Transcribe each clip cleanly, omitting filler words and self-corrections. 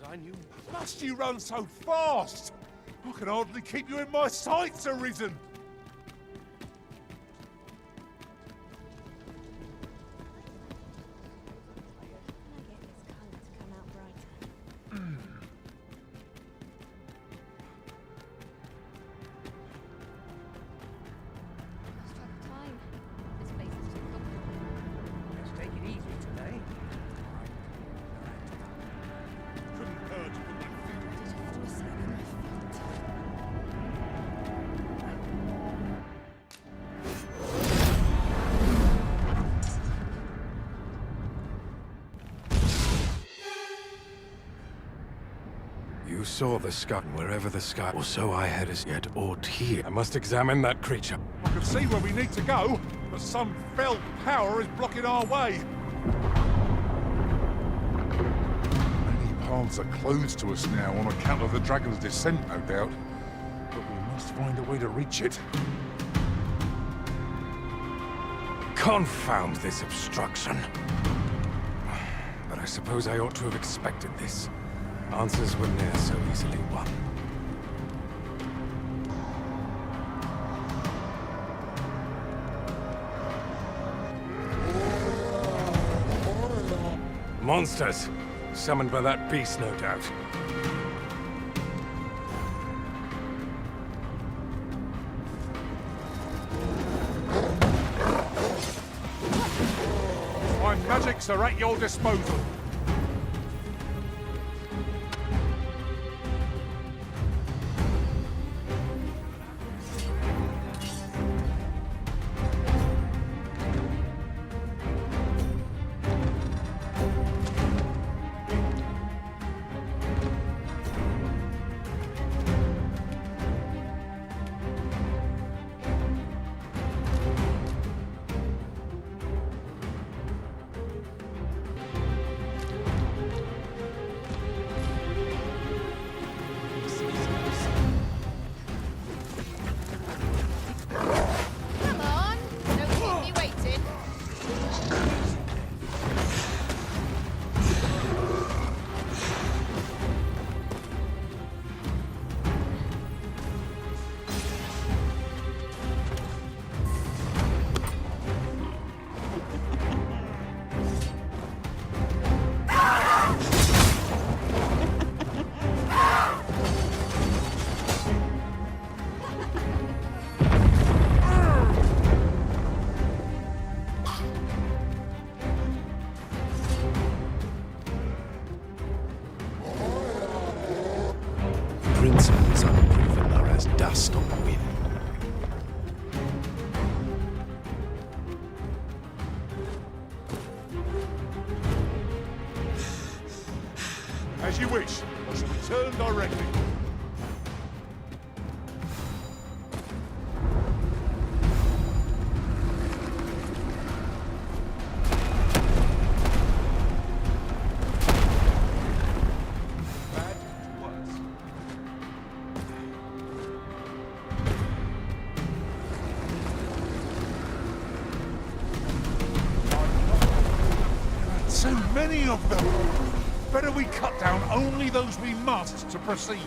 that I knew. Must you run so fast? I can hardly keep you in my sights, Arisen. You saw the sky wherever the sky, or so I had as yet ought here. I must examine that creature. I can see where we need to go, but some fell power is blocking our way. Many paths are closed to us now on account of the dragon's descent, no doubt. But we must find a way to reach it. Confound this obstruction. But I suppose I ought to have expected this. Answers were ne'er so easily won. Monsters! Summoned by that beast, no doubt. My magics are at your disposal. Principles unproven are as dust on the wind. As you wish. I shall return directly. So many of them! Better we cut down only those we must to proceed.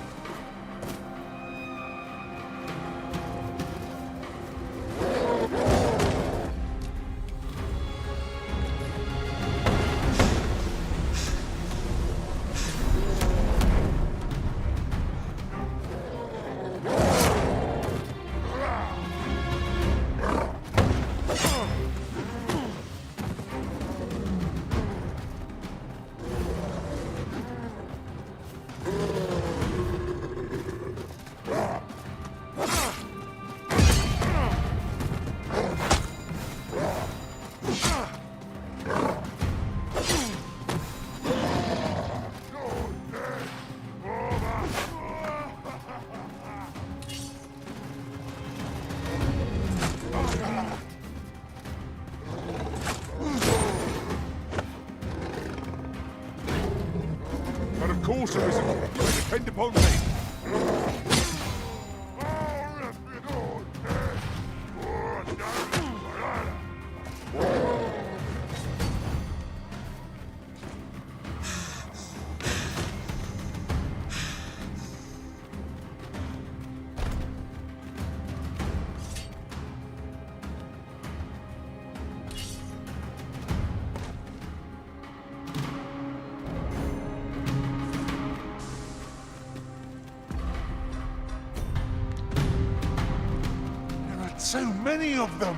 But of course there isn't. You depend upon me. so many of them!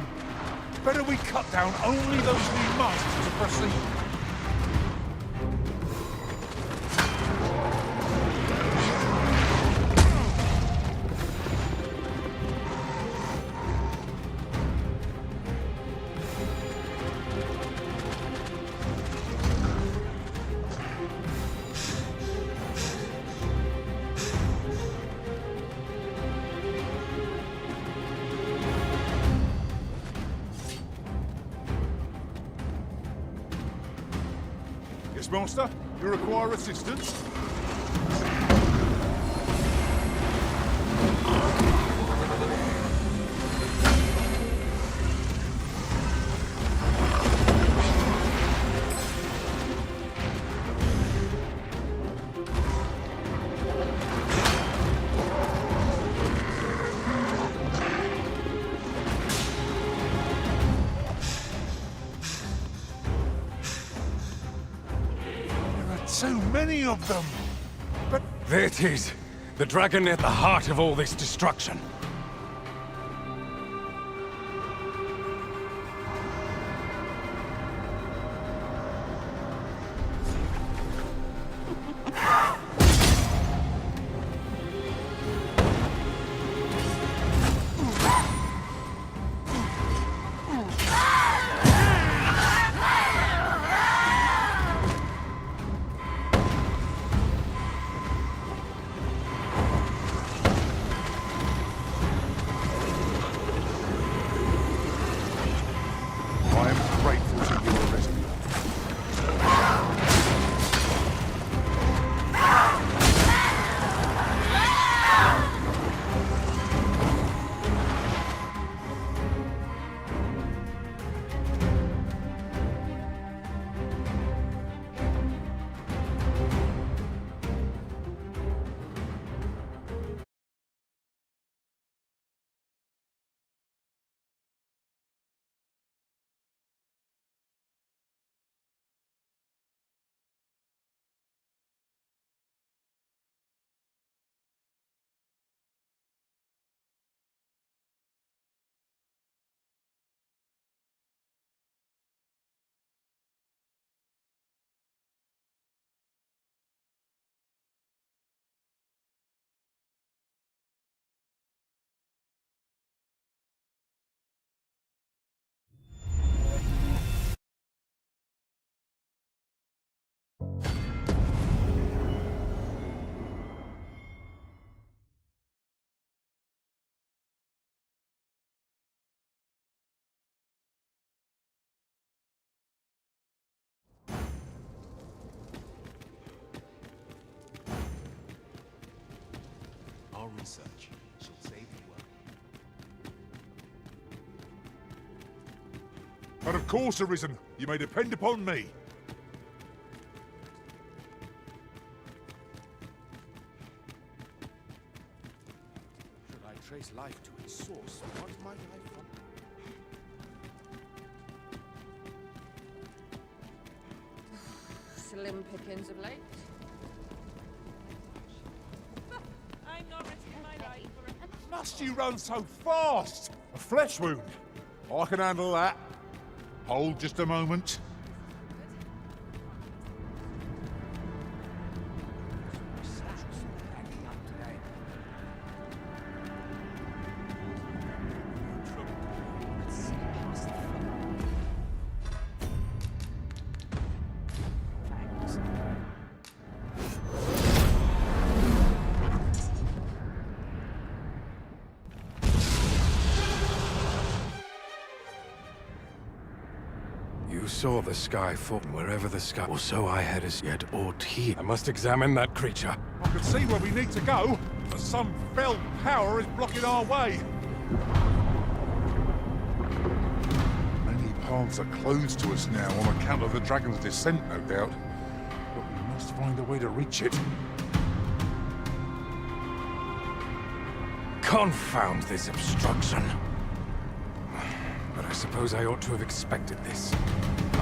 Better we cut down only those we must to proceed. Yes, Master? You require assistance? So many of them! But There it is. The dragon at the heart of all this destruction. I am grateful to your rescue. Our research shall save the world. But of course, Arisen, you may depend upon me. Should I trace life to its source, what might I find? Slim pickings of late. I'm not risking my life for a... Must you run so fast? A flesh wound. I can handle that. Hold just a moment. You saw the sky fall wherever the sky... Or so I had as yet aught here. I must examine that creature. I can see where we need to go, but some fell power is blocking our way. Many paths are closed to us now on account of the dragon's descent, no doubt. But we must find a way to reach it. Confound this obstruction. But I suppose I ought to have expected this.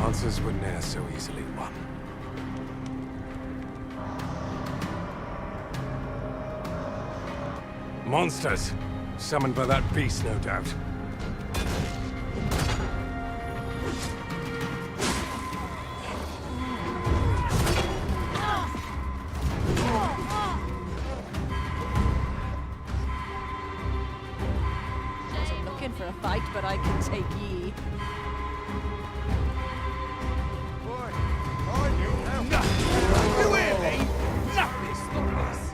Answers were ne'er so easily won. Monsters! Summoned by that beast, no doubt. line for a fight, but I can take ye. You hear me? Stop this! Stop this!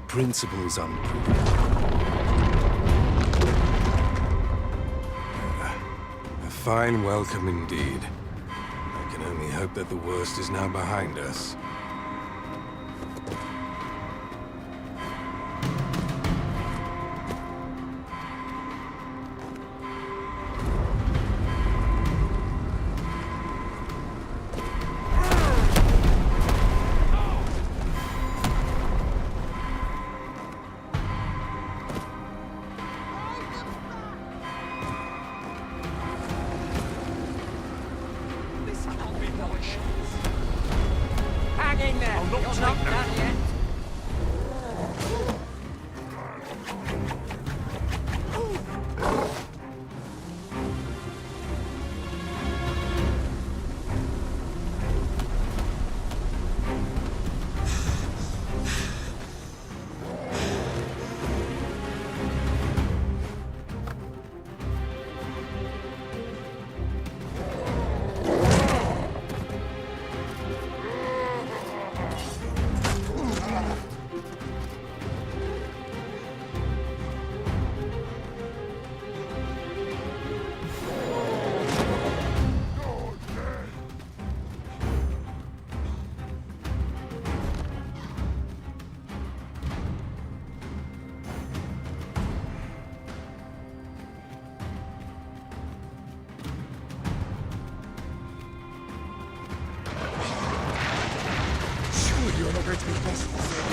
Principles unproven. A fine welcome indeed. I can only hope that the worst is now behind us. Hang in there! You're not done yet! Surely you're not going to be possible, sir.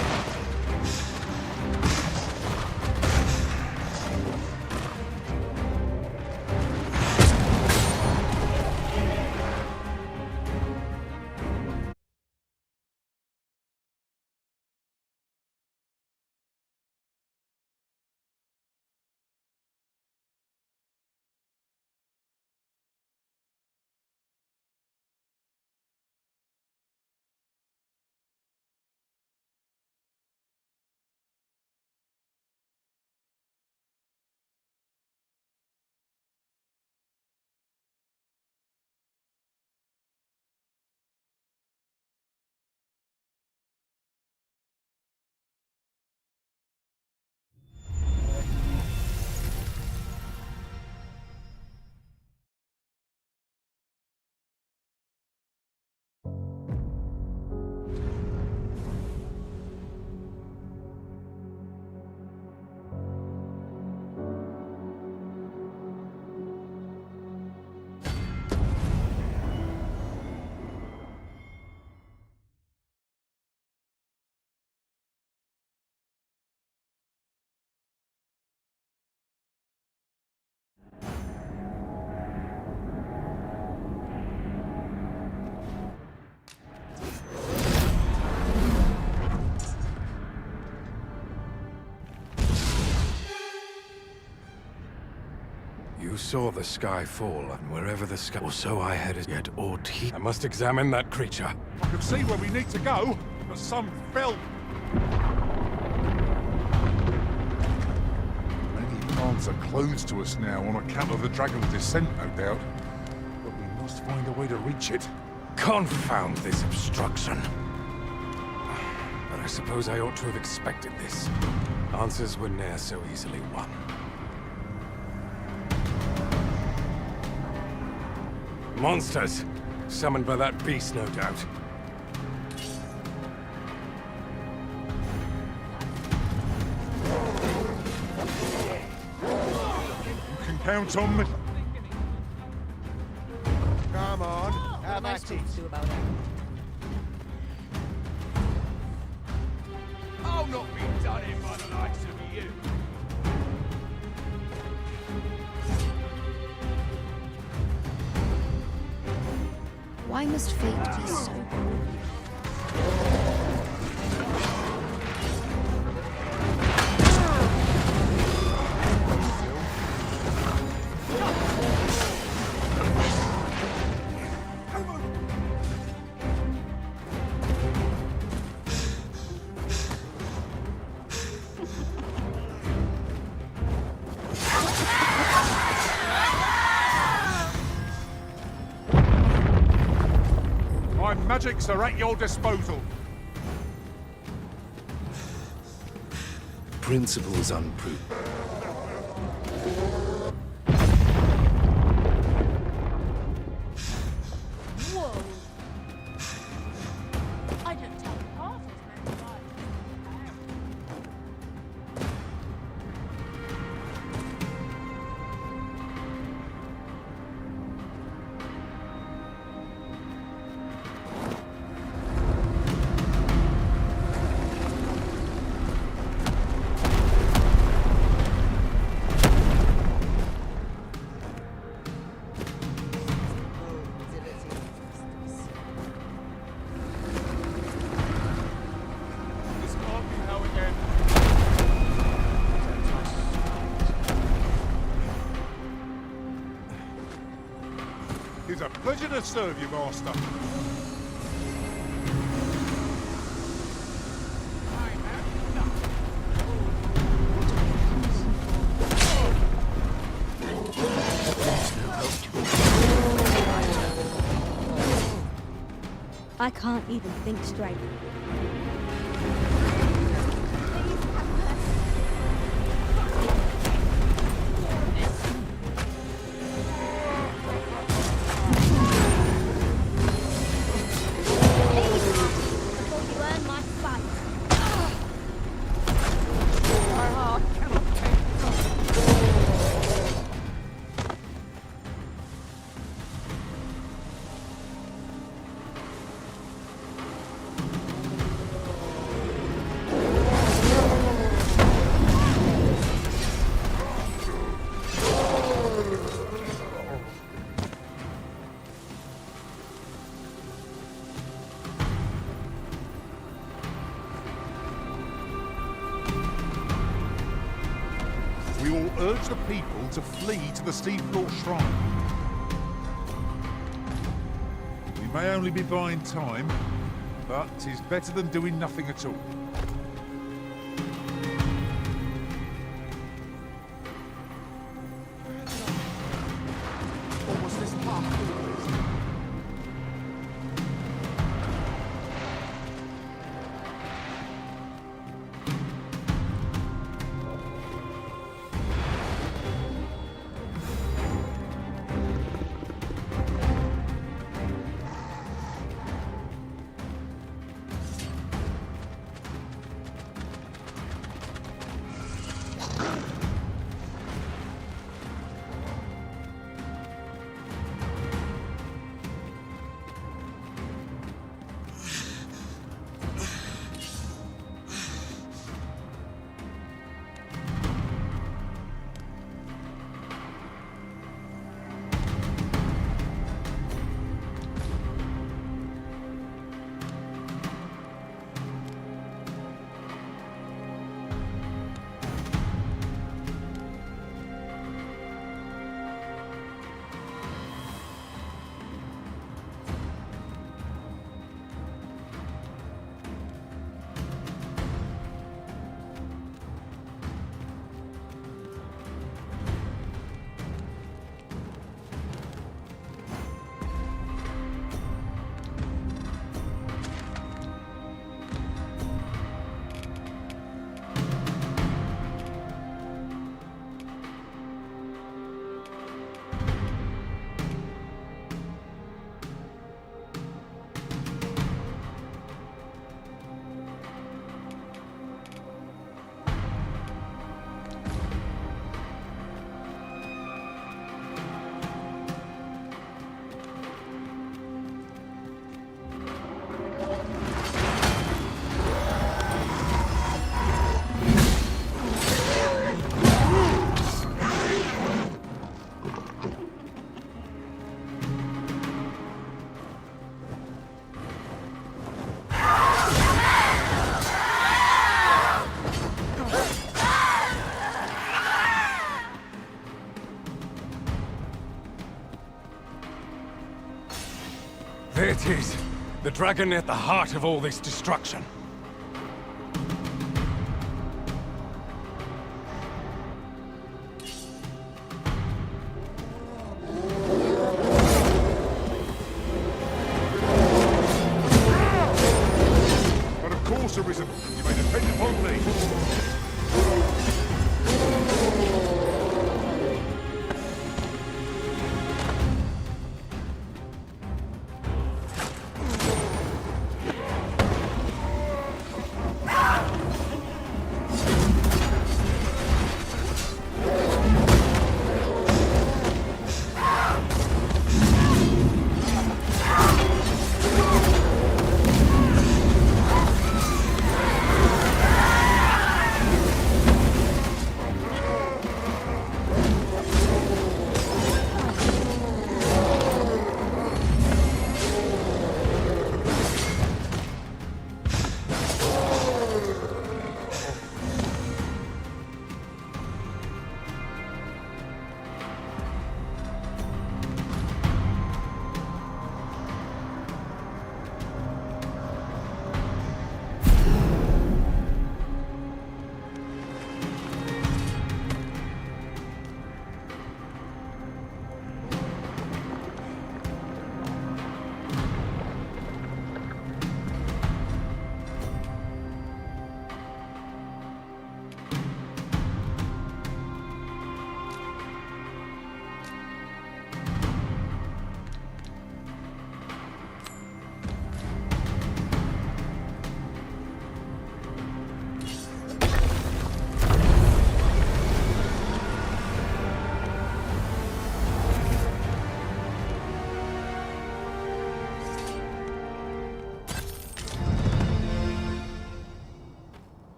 You saw the sky fall, and wherever the sky... Or so I had it, yet ought he... I must examine that creature. I can see where we need to go, but some fell. Many paths are closed to us now on account of the dragon's descent, no doubt. But we must find a way to reach it. Confound this obstruction. But I suppose I ought to have expected this. Answers were ne'er so easily won. Monsters! Summoned by that beast, no doubt. You can count on me. Come on! am I at it. supposed to do about it? I'll not be done in by the likes of you. Why must fate be so cruel? My magics are at your disposal. Principles unproven. Whoa! I don't tell the path is meant to lie. This can't be how it ends. It's a pleasure to serve you, Master. I can't even think straight. Before you earn my fight. My heart cannot take We will urge the people to flee to the Steamfloor Shrine. We may only be buying time, but 'tis better than doing nothing at all. Or was this path always? There it is. The dragon at the heart of all this destruction. But of course, Arisen, you may depend upon me.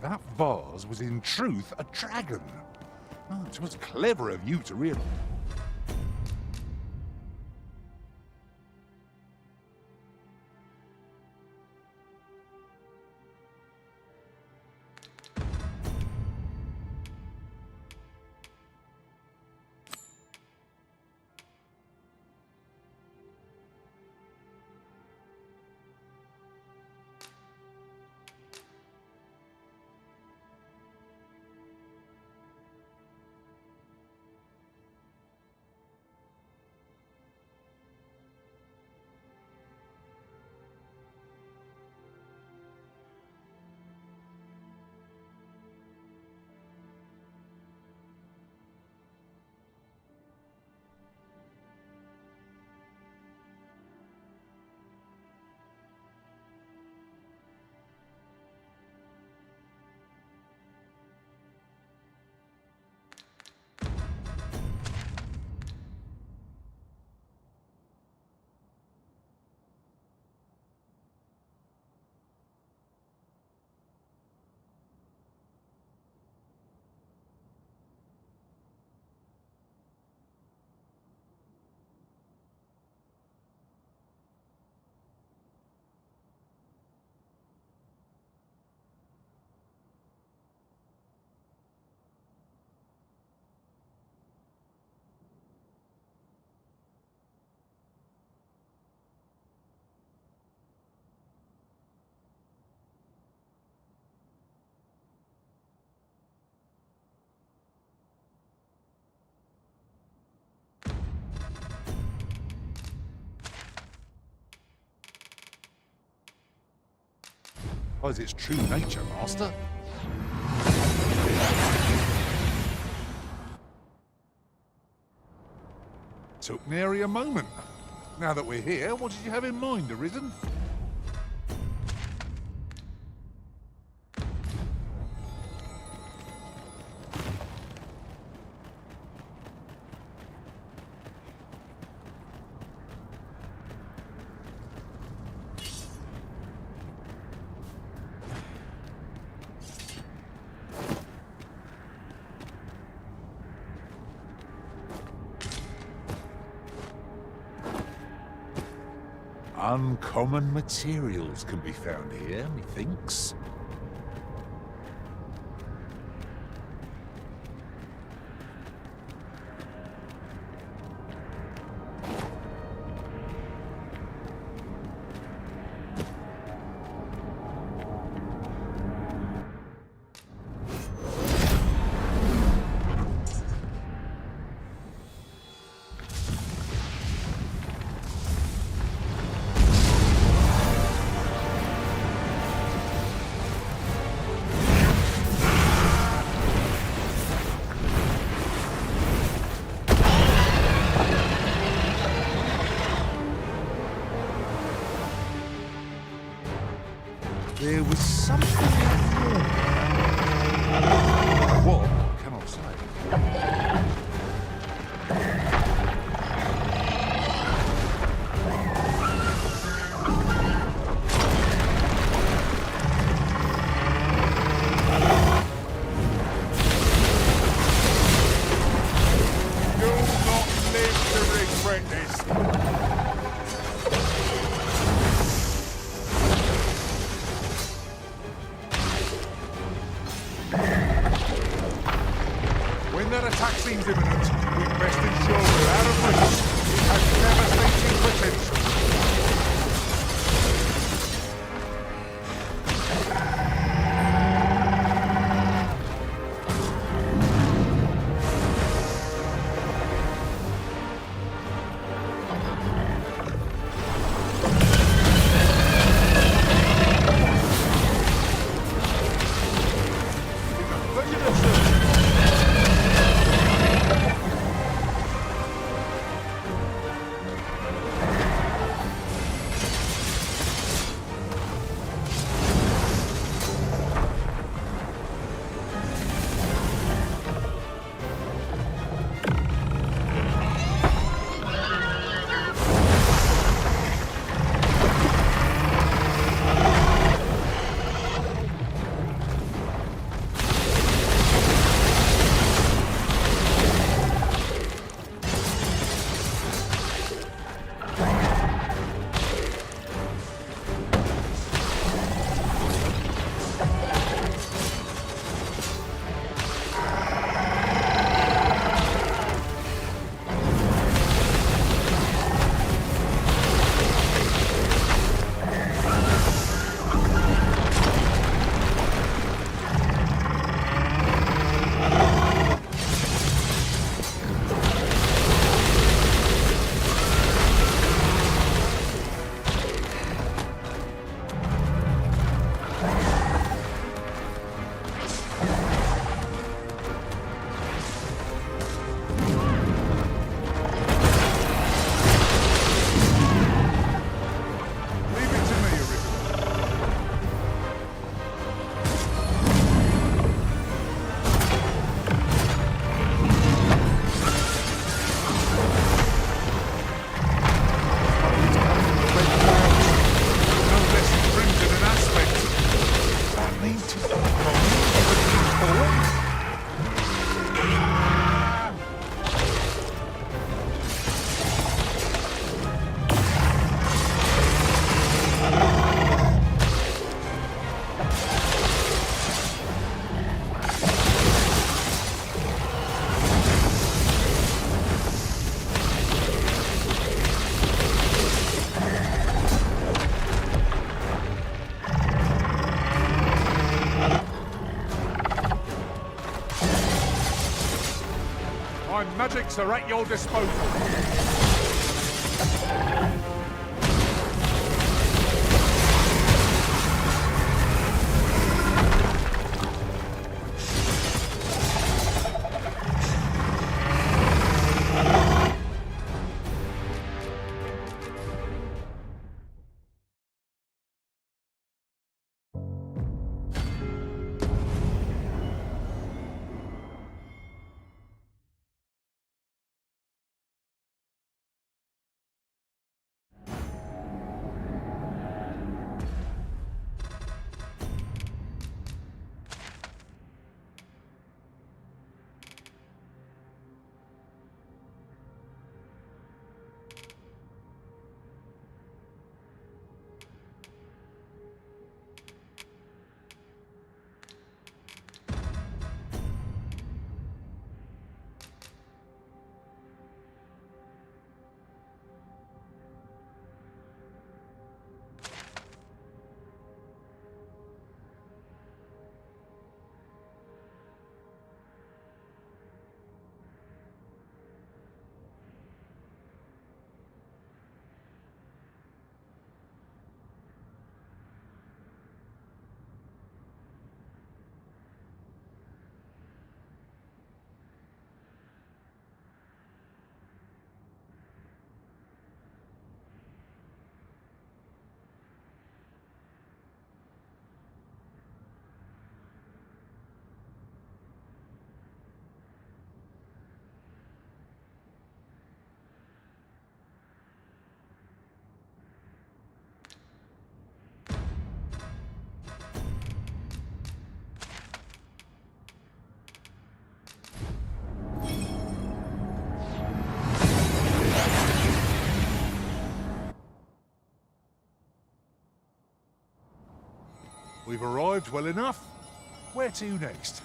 That vase was in truth a dragon. Oh, it was clever of you to realize. Was its true nature, Master? Took nary a moment. Now that we're here, what did you have in mind, Arisen? uncommon materials can be found here, methinks. There was something more. What? Cannot say. You'll not live to regret this. When that attack seems imminent, we best ensure we're out of reach. It has devastating potential. My magics are at your disposal. We've arrived well enough. Where to next?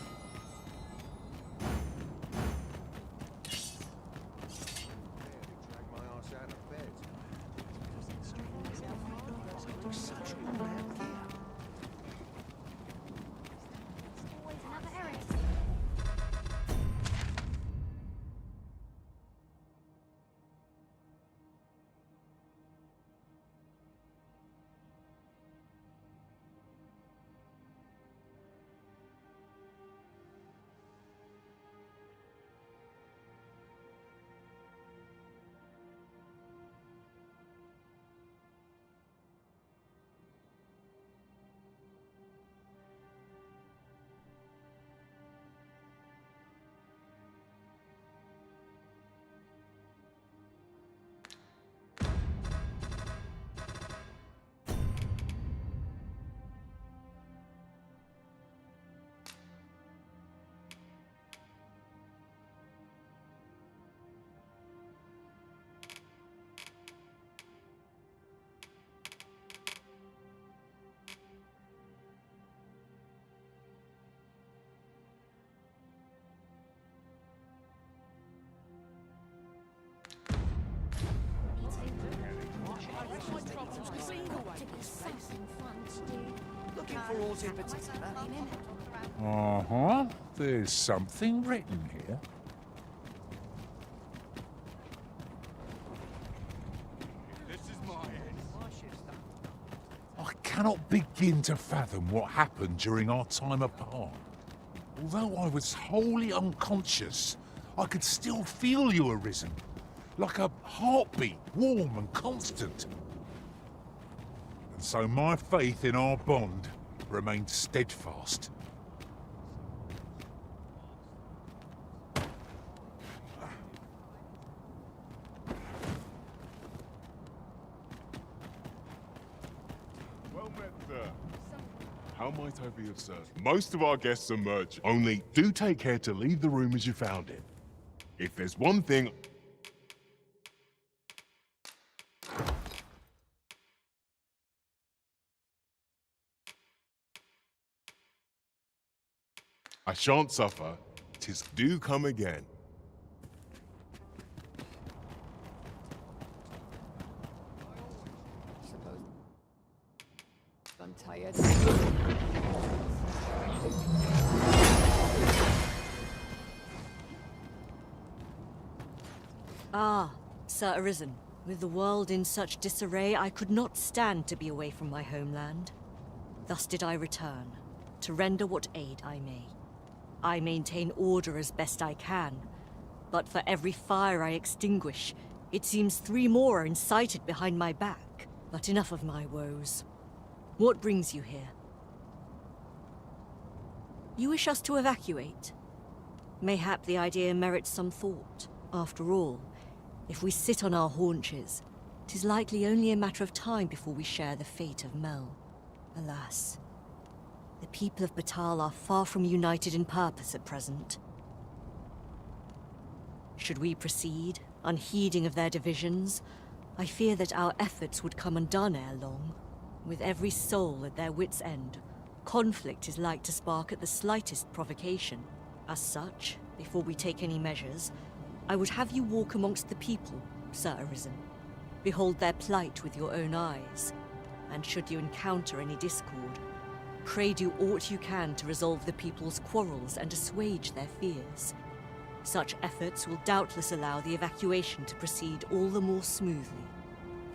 Looking for aught in particular? Uh-huh. There's something written here. I cannot begin to fathom what happened during our time apart. Although I was wholly unconscious, I could still feel you arisen, like a heartbeat, warm and constant. And so my faith in our bond remained steadfast. Well met, sir. How might I be of service? Most of our guests emerge. Only do take care to leave the room as you found it. If there's one thing I shan't suffer, 'tis do come again. I'm tired. Ah, Sir Arisen. With the world in such disarray, I could not stand to be away from my homeland. Thus did I return, to render what aid I may. I maintain order as best I can, but for every fire I extinguish, it seems 3 more are incited behind my back. But enough of my woes. What brings you here? You wish us to evacuate? Mayhap the idea merits some thought. After all, if we sit on our haunches, 'tis likely only a matter of time before we share the fate of Mel. Alas, the people of Batal are far from united in purpose at present. Should we proceed, unheeding of their divisions, I fear that our efforts would come undone ere long. With every soul at their wits' end, conflict is like to spark at the slightest provocation. As such, before we take any measures, I would have you walk amongst the people, Sir Arisen. Behold their plight with your own eyes, and should you encounter any discord, pray do aught you can to resolve the people's quarrels and assuage their fears. Such efforts will doubtless allow the evacuation to proceed all the more smoothly.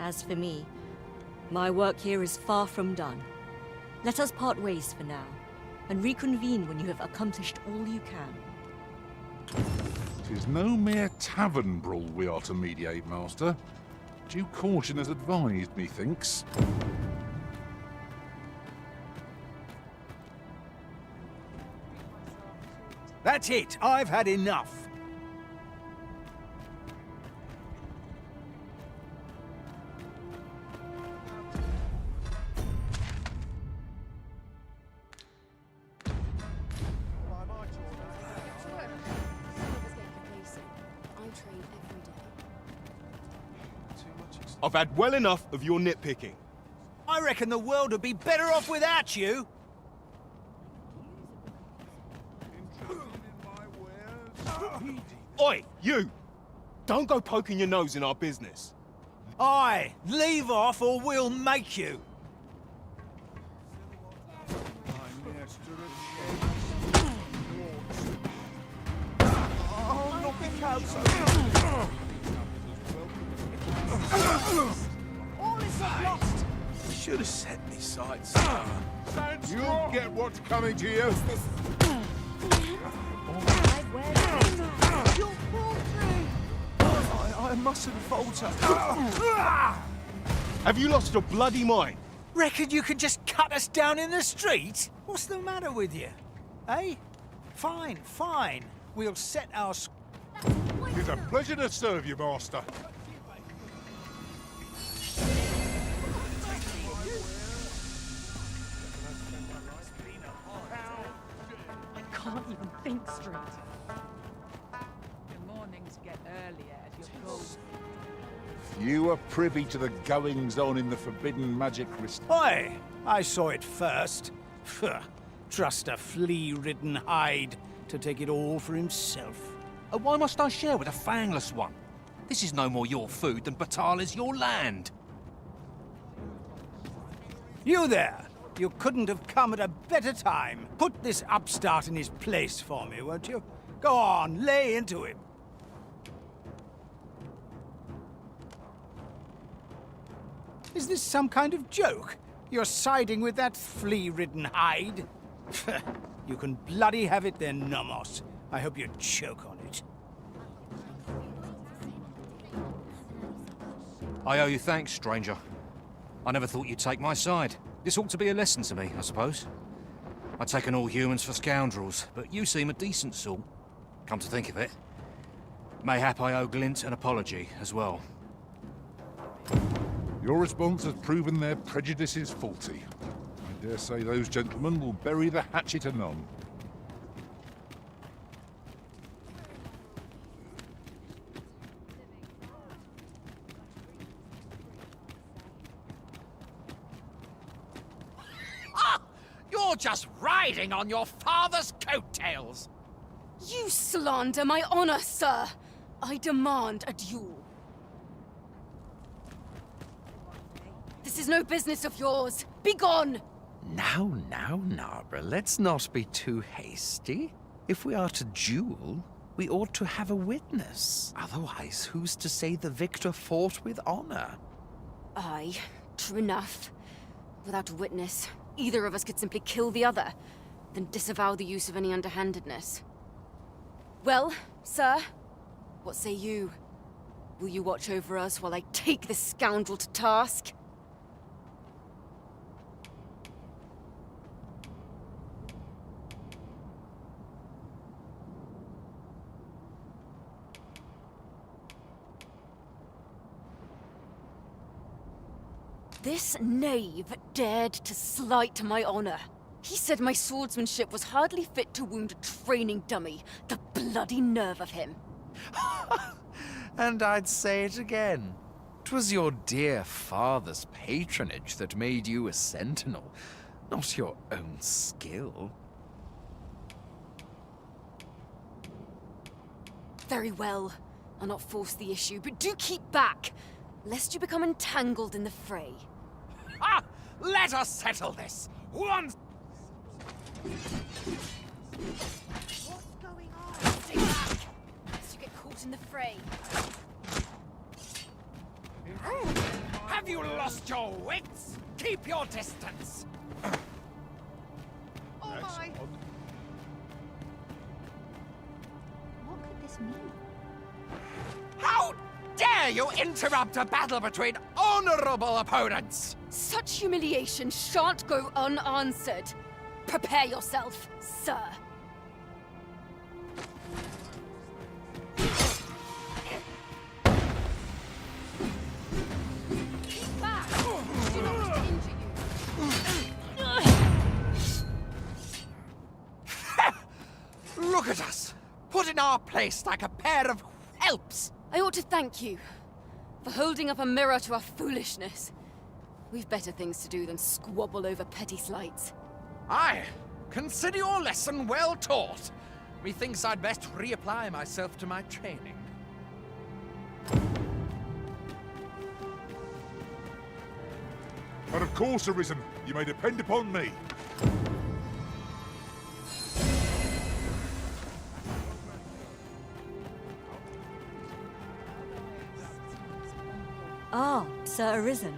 As for me, my work here is far from done. Let us part ways for now, and reconvene when you have accomplished all you can. 'Tis no mere tavern brawl we are to mediate, Master. Due caution is advised, methinks. That's it. I've had enough. I've had well enough of your nitpicking. I reckon the world would be better off without you. Oi, you! Don't go poking your nose in our business. Aye, leave off or we'll make you. Should have set me sights. You'll get what's coming to you. I mustn't falter. Have you lost your bloody mind? Reckon you can just cut us down in the street? What's the matter with you? Eh? Fine, fine. We'll set our... It's a pleasure to serve you, master. I can't even think straight. The mornings get earlier as you go. You were privy to the goings-on in the forbidden magic crystal. Oi! I saw it first. Phew. Trust a flea-ridden hide to take it all for himself. Why must I share with a fangless one? This is no more your food than Batal is your land. You there! You couldn't have come at a better time. Put this upstart in his place for me, won't you? Go on, lay into him. Is this some kind of joke? You're siding with that flea-ridden hide? You can bloody have it then, Nomos. I hope you choke on it. I owe you thanks, stranger. I never thought you'd take my side. This ought to be a lesson to me, I suppose. I'd taken all humans for scoundrels, but you seem a decent sort. Come to think of it. Mayhap I owe Glint an apology as well. Your response has proven their prejudices faulty. I dare say those gentlemen will bury the hatchet anon. You're just riding on your father's coattails! You slander my honor, sir! I demand a duel. This is no business of yours. Be gone! Now, Narbra, let's not be too hasty. If we are to duel, we ought to have a witness. Otherwise, who's to say the victor fought with honor? Aye, true enough. Without a witness, either of us could simply kill the other, then disavow the use of any underhandedness. Well, sir, what say you? Will you watch over us while I take this scoundrel to task? This knave dared to slight my honor. He said my swordsmanship was hardly fit to wound a training dummy. The bloody nerve of him. And I'd say it again. 'Twas your dear father's patronage that made you a sentinel, not your own skill. Very well. I'll not force the issue, but do keep back, lest you become entangled in the fray. Ah! Let us settle this! Once! What's going on? Stay back, lest you get caught in the fray. Have you lost your wits? Keep your distance! Oh my! What could this mean? How dare you interrupt a battle between honorable opponents? Such humiliation shan't go unanswered. Prepare yourself, sir. Keep back! I do not wish to injure you. Look at us! Put in our place like a pair of whelps! I ought to thank you for holding up a mirror to our foolishness. We've better things to do than squabble over petty slights. Aye, consider your lesson well taught. Methinks I'd best reapply myself to my training. But of course, Arisen, you may depend upon me. Ah, Sir Arisen.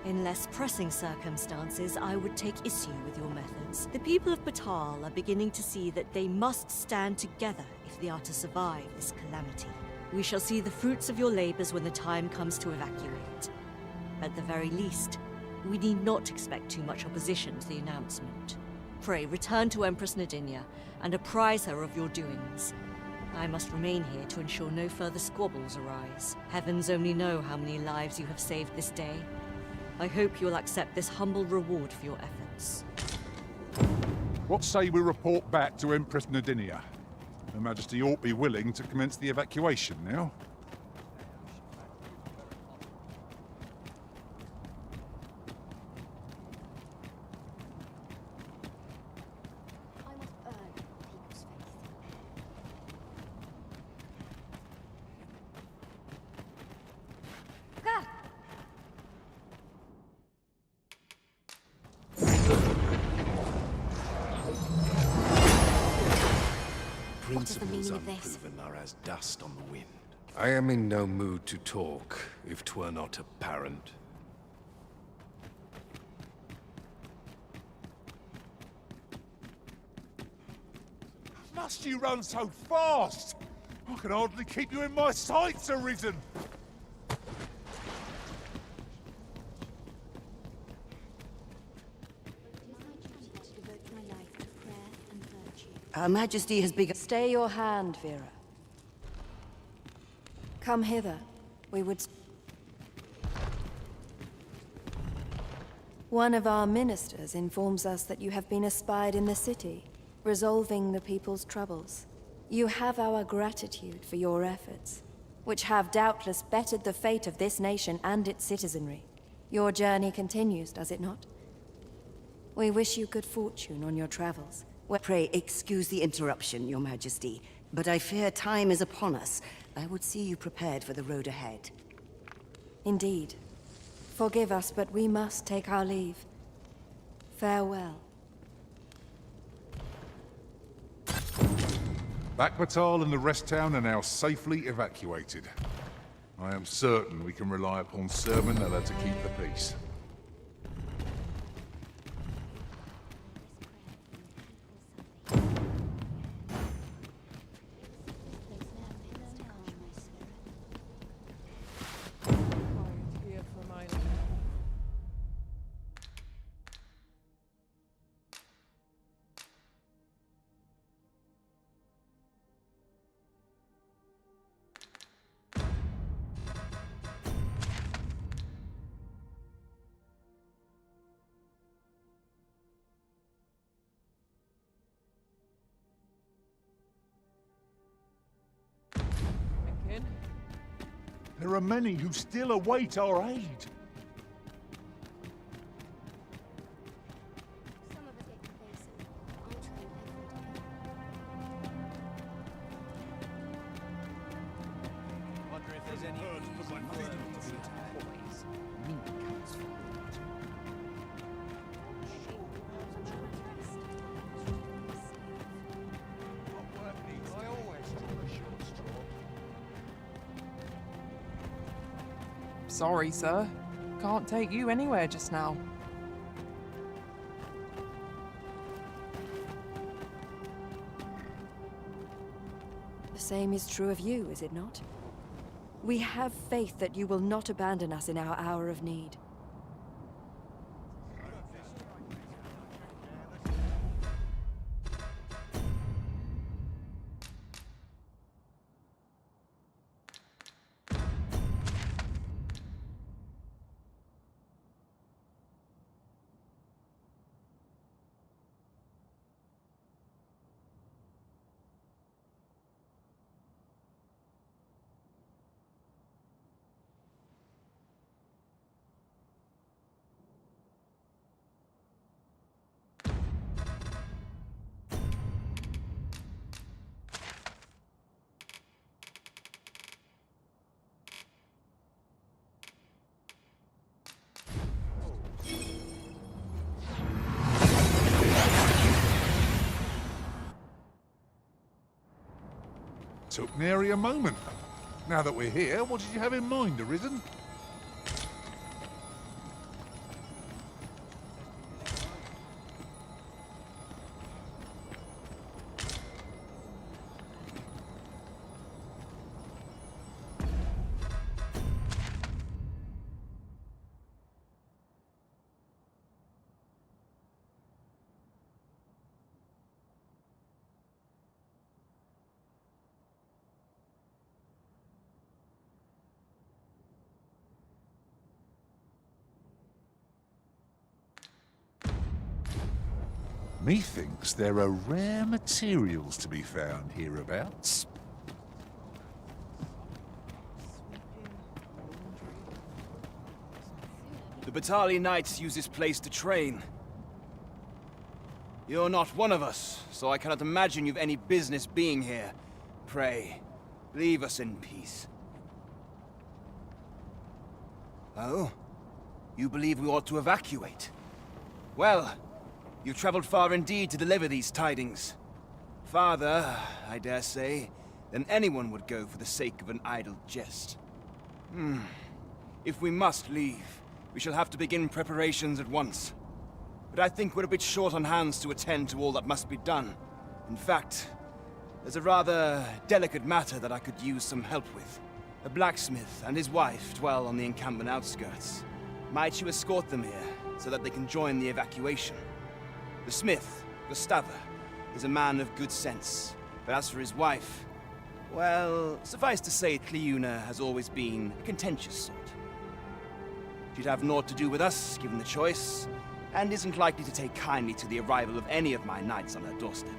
In less pressing circumstances, I would take issue with your methods. The people of Batal are beginning to see that they must stand together if they are to survive this calamity. We shall see the fruits of your labors when the time comes to evacuate. At the very least, we need not expect too much opposition to the announcement. Pray, return to Empress Nadinia and apprise her of your doings. I must remain here to ensure no further squabbles arise. Heavens only know how many lives you have saved this day. I hope you'll accept this humble reward for your efforts. What say we report back to Empress Nadinia? Her Majesty ought be willing to commence the evacuation now. I must earn people's faith. Ga! What is the meaning of this? Are as dust on the wind. I am in no mood to talk, if 'twere not apparent. Must you run so fast? I can hardly keep you in my sights, Arisen. Her Majesty has begun. Stay your hand, Vera. Come hither. We would. One of our ministers informs us that you have been espied in the city, resolving the people's troubles. You have our gratitude for your efforts, which have doubtless bettered the fate of this nation and its citizenry. Your journey continues, does it not? We wish you good fortune on your travels. Pray excuse the interruption, Your Majesty, but I fear time is upon us. I would see you prepared for the road ahead. Indeed. Forgive us, but we must take our leave. Farewell. Batal and the rest town are now safely evacuated. I am certain we can rely upon Sir Manella to keep the peace. Here for my Anakin. There are many who still await our aid. Some of us get complacent, altering every day. Wonder if there's any hurt for my toys. I always draw a short straw. Sorry, sir. Can't take you anywhere just now. The same is true of you, is it not? We have faith that you will not abandon us in our hour of need. took nary a moment. Now that we're here, what did you have in mind, Arisen? Methinks there are rare materials to be found hereabouts. The Battalion Knights use this place to train. You're not one of us, so I cannot imagine you've any business being here. Pray, leave us in peace. Oh? You believe we ought to evacuate? Well, you've traveled far indeed to deliver these tidings. Farther, I dare say, than anyone would go for the sake of an idle jest. If we must leave, we shall have to begin preparations at once. But I think we're a bit short on hands to attend to all that must be done. In fact, there's a rather delicate matter that I could use some help with. A blacksmith and his wife dwell on the encampment outskirts. Might you escort them here, so that they can join the evacuation? The smith, Gustava, is a man of good sense. But as for his wife, well, suffice to say, Cleuna has always been a contentious sort. She'd have naught to do with us, given the choice, and isn't likely to take kindly to the arrival of any of my knights on her doorstep.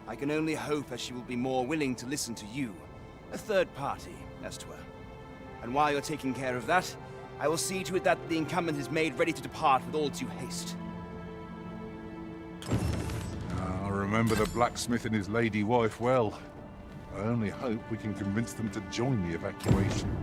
I can only hope that she will be more willing to listen to you, a third party, as 'twere. And while you're taking care of that, I will see to it that the encampment is made ready to depart with all due haste. I remember the blacksmith and his lady wife well. I only hope we can convince them to join the evacuation.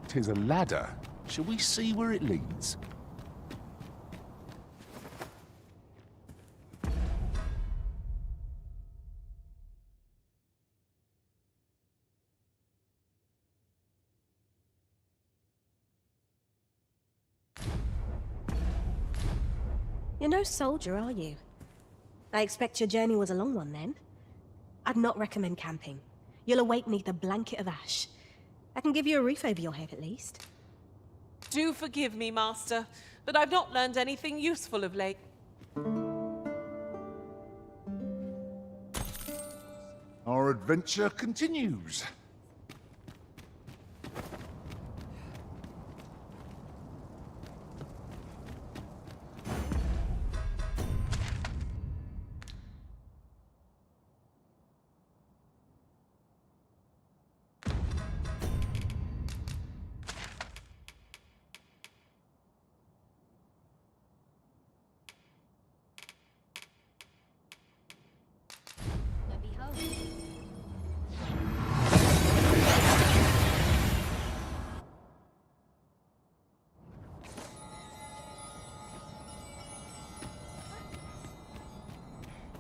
Tis a ladder. Shall we see where it leads? You're no soldier, are you? I expect your journey was a long one, then. I'd not recommend camping. You'll awake neath a blanket of ash. I can give you a roof over your head, at least. Do forgive me, Master, but I've not learned anything useful of late. Our adventure continues.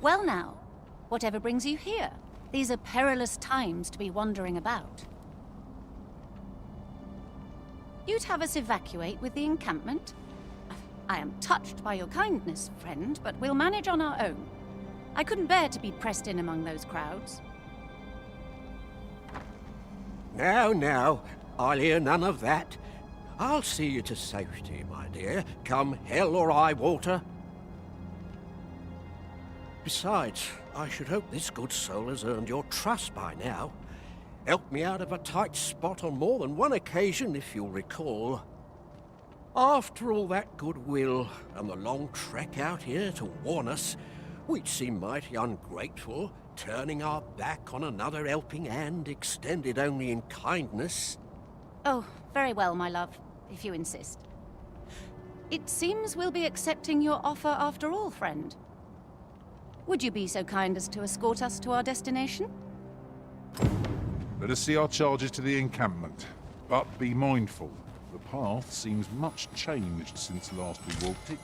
Well now, whatever brings you here? These are perilous times to be wandering about. You'd have us evacuate with the encampment? I am touched by your kindness, friend, but we'll manage on our own. I couldn't bear to be pressed in among those crowds. Now, I'll hear none of that. I'll see you to safety, my dear, come hell or high water. Besides, I should hope this good soul has earned your trust by now. Helped me out of a tight spot on more than one occasion, if you'll recall. After all that goodwill and the long trek out here to warn us, we'd seem mighty ungrateful, turning our back on another helping hand extended only in kindness. Oh, very well, my love, if you insist. It seems we'll be accepting your offer after all, friend. Would you be so kind as to escort us to our destination? Let us see our charges to the encampment. But be mindful, the path seems much changed since last we walked it.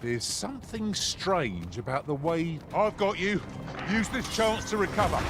There's something strange about the way... I've got you. Use this chance to recover.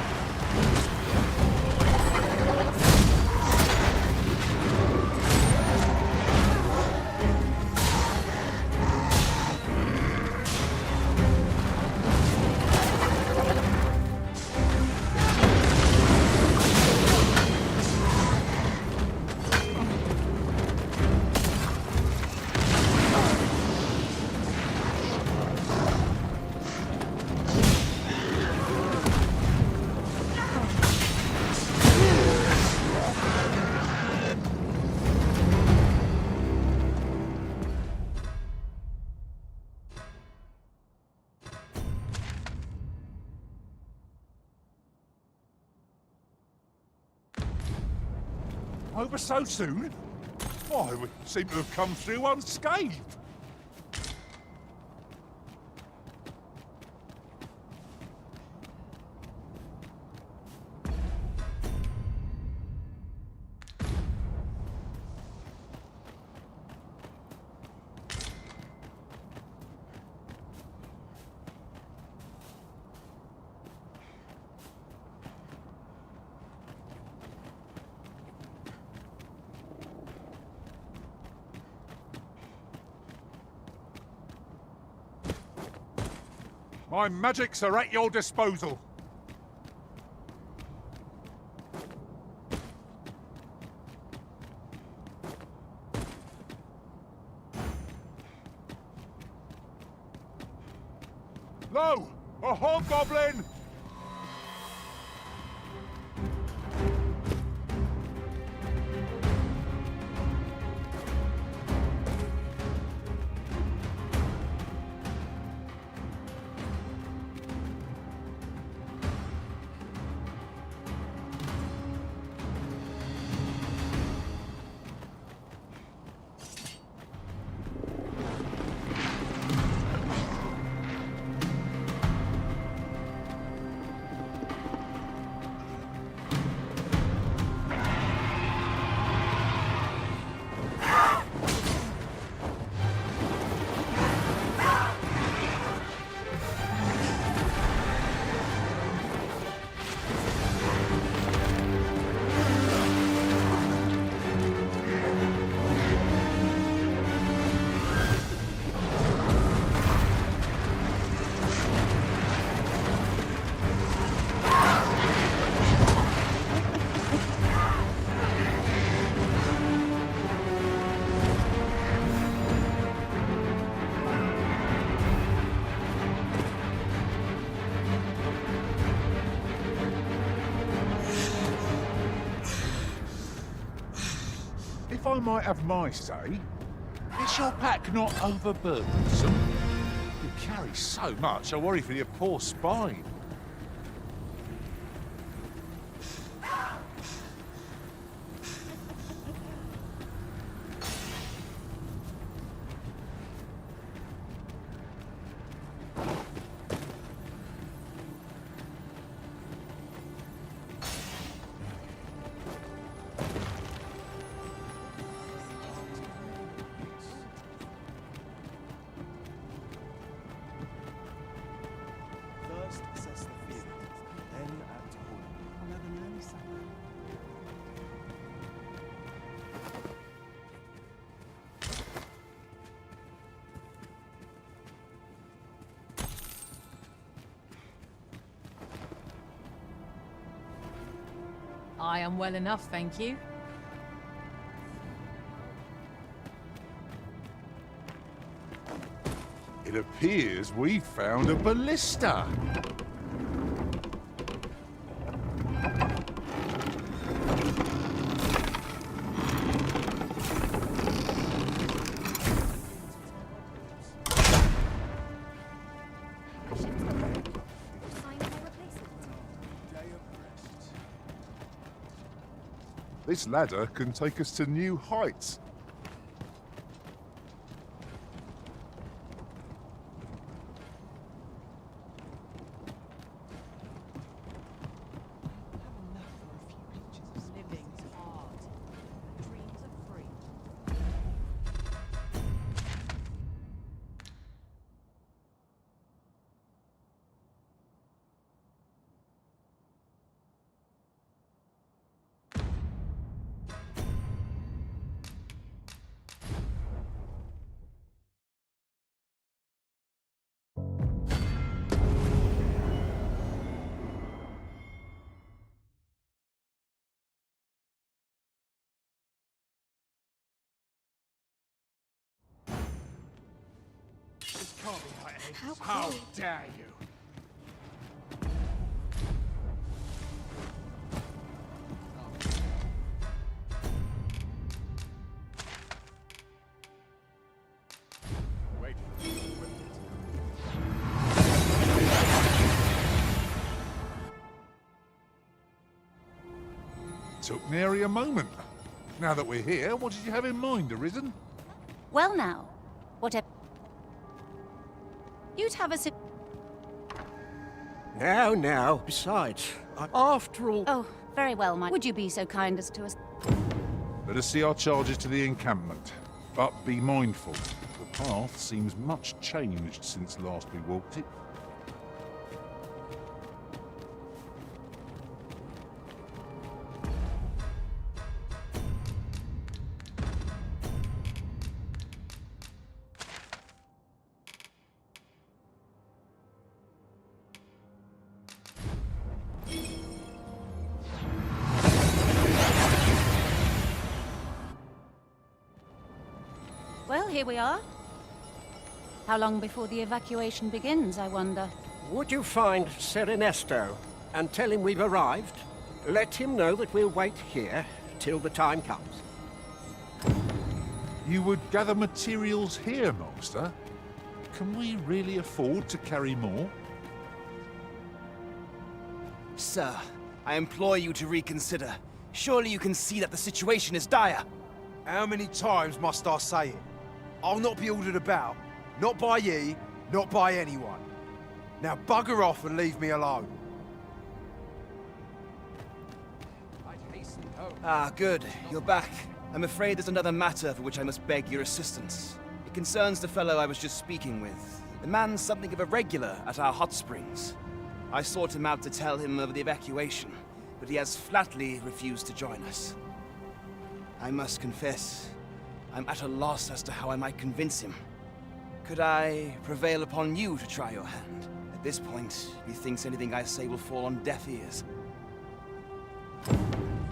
Over so soon? Why, we seem to have come through unscathed. My magics are at your disposal. Lo! A hobgoblin! If I might have my say, is your pack not overburdensome? You carry so much, I worry for your poor spine. First, I am well enough, thank you. It appears we've found a ballista. This ladder can take us to new heights. How dare you? Wait. Took nary a moment. Now that we're here, what did you have in mind, Arisen? Well now, whatever. You'd have us. Now. Besides, after all... Oh, very well, my... Would you be so kind as to... Let us see our charges to the encampment. But be mindful, the path seems much changed since last we walked it. Well, here we are. How long before the evacuation begins, I wonder? Would you find Ser Ernesto and tell him we've arrived? Let him know that we'll wait here till the time comes. You would gather materials here, Master? Can we really afford to carry more? Sir, I implore you to reconsider. Surely you can see that the situation is dire. How many times must I say it? I'll not be ordered about. Not by ye, not by anyone. Now bugger off and leave me alone. Ah, good. You're back. I'm afraid there's another matter for which I must beg your assistance. It concerns the fellow I was just speaking with. The man's something of a regular at our hot springs. I sought him out to tell him of the evacuation, but he has flatly refused to join us. I must confess, I'm at a loss as to how I might convince him. Could I prevail upon you to try your hand? At this point, he thinks anything I say will fall on deaf ears.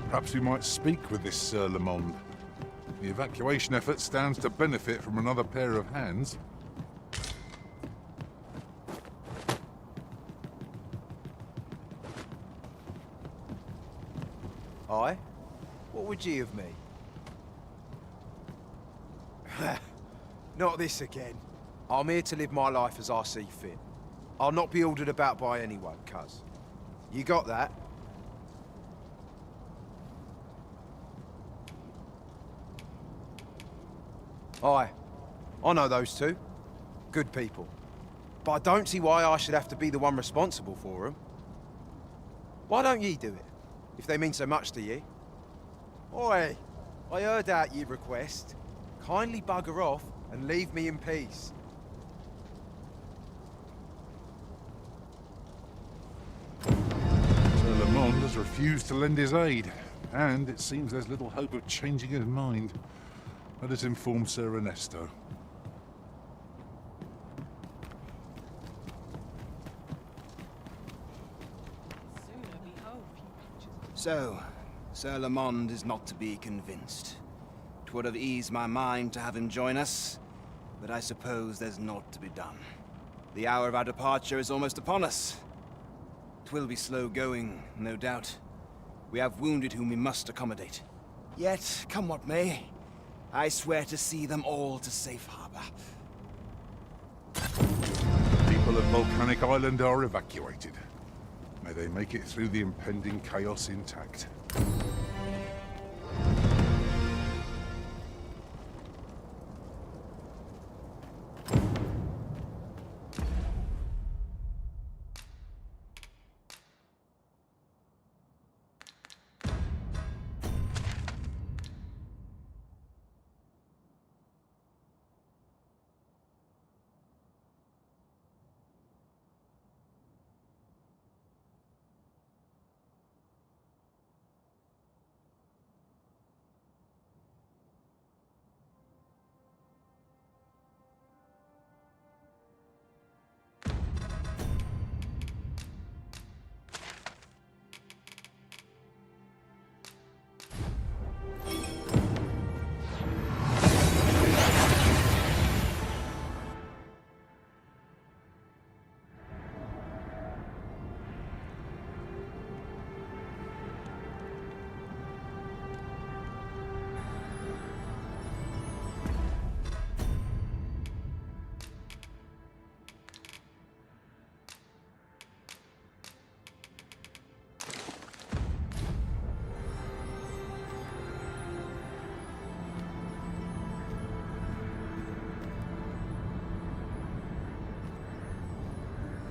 Perhaps we might speak with this Sir Lamond. The evacuation effort stands to benefit from another pair of hands. Aye? What would ye of me? Not this again. I'm here to live my life as I see fit. I'll not be ordered about by anyone, cuz. You got that? Aye. I know those two. Good people. But I don't see why I should have to be the one responsible for them. Why don't ye do it, if they mean so much to ye? Oi, I heard out your request. Kindly bugger off and leave me in peace. Sir Lamond has refused to lend his aid, and it seems there's little hope of changing his mind. Let us inform Sir Ernesto. So, Sir Lamond is not to be convinced. 'Twould have eased my mind to have him join us, but I suppose there's naught to be done. The hour of our departure is almost upon us. 'Twill be slow going, no doubt. We have wounded whom we must accommodate. Yet, come what may, I swear to see them all to safe harbor. People of Volcanic Island are evacuated. May they make it through the impending chaos intact.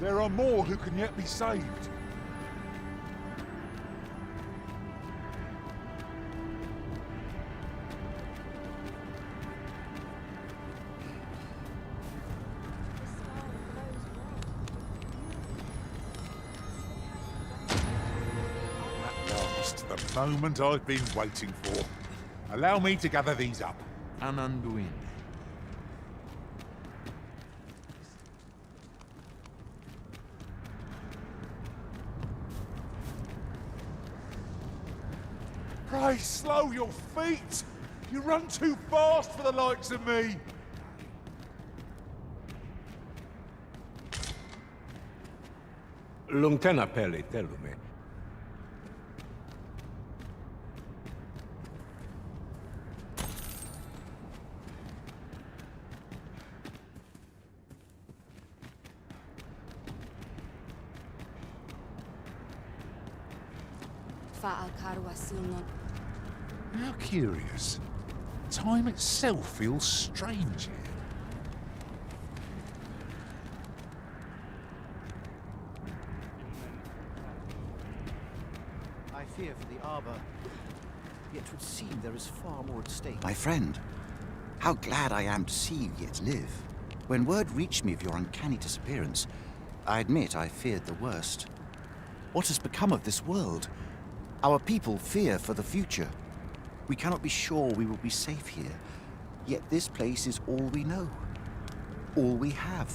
There are more who can yet be saved. At last, the moment I've been waiting for. Allow me to gather these up. Ananduin. Pray, slow your feet! You run too fast for the likes of me! Lungtena peli telume. How curious. Time itself feels strange here. I fear for the Arbor. Yet would seem there is far more at stake. My friend, how glad I am to see you yet live. When word reached me of your uncanny disappearance, I admit I feared the worst. What has become of this world? Our people fear for the future. We cannot be sure we will be safe here, yet this place is all we know. All we have.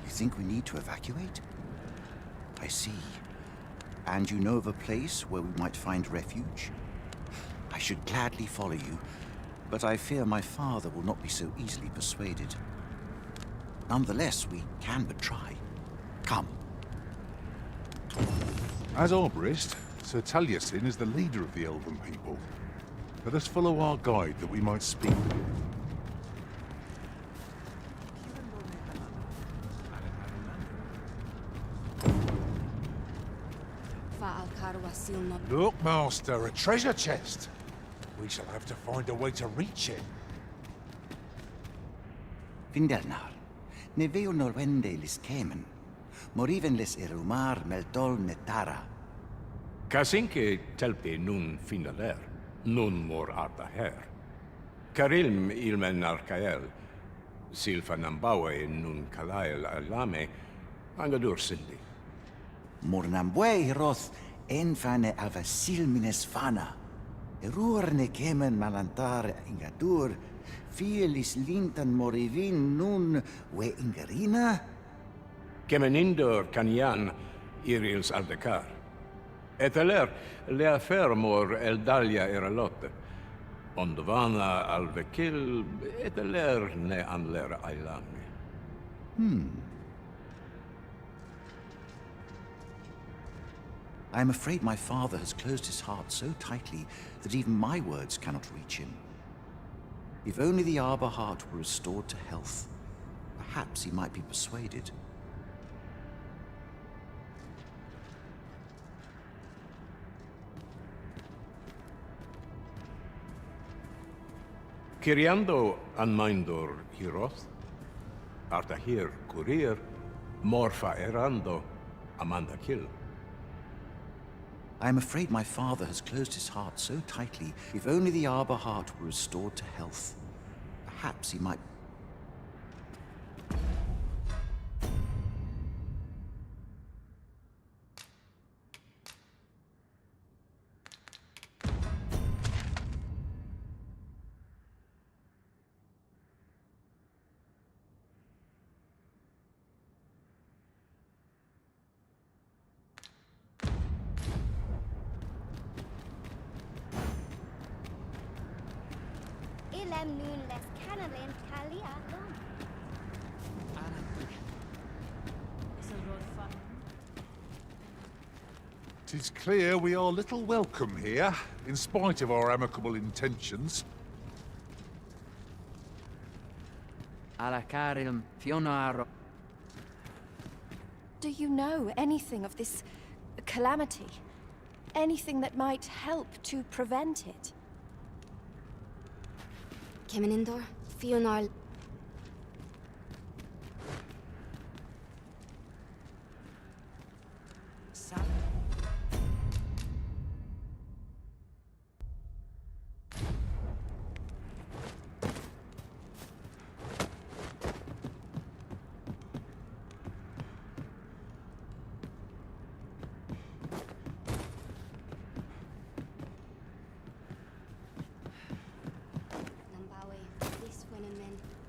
You think we need to evacuate? I see. And you know of a place where we might find refuge? I should gladly follow you, but I fear my father will not be so easily persuaded. Nonetheless, we can but try. Come. As Arborist, Sir Taliesin is the leader of the Elven people. Let us follow our guide that we might speak with him. Look, Master, a treasure chest. We shall have to find a way to reach it. Vindernar, ne veo norwende lis kemen. Moriven lis erumar meldol netara. Kasinke telpi nun finaler, nun mor arta her. Karilm ilmen arkael, silfa nambawe nun kalael alame, angadur sindi. Mornambwe roth enfane avasilmines fana. Erurne kemen malantar ingadur, fielis lintan morivin nun we ingarina? Kemenindor kanian irils aldekar. Eteler, lea fermor eldalia eralot. Ondvana alvekil, eteler ne anler ailami. I am afraid my father has closed his heart so tightly that even my words cannot reach him. If only the Arbor heart were restored to health, perhaps he might be persuaded. Kiriando anmindor hiroth, artahir kurir, morfa erando, amanda kill. I am afraid my father has closed his heart so tightly. If only the Arbor heart were restored to health, perhaps he might... Tis clear we are little welcome here, in spite of our amicable intentions. Do you know anything of this calamity? Anything that might help to prevent it? Kemenindor, Fionar.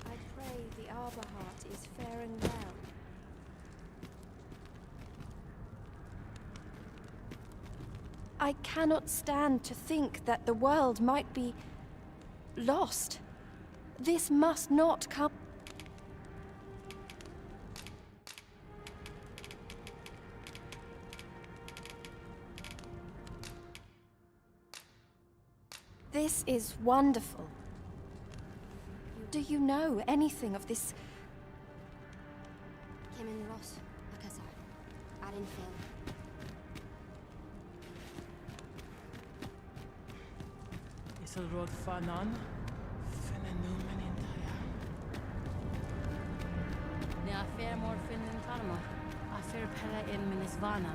I pray the Arbor heart is faring well. I cannot stand to think that the world might be lost. This must not come. This is wonderful. Do you know anything of this? Kemen Ross, Akazar, Arinfil. Isilrod Fanan, Fenenumen Intaya. Ne afer morfin in Tarma, afer pela in Minisvana.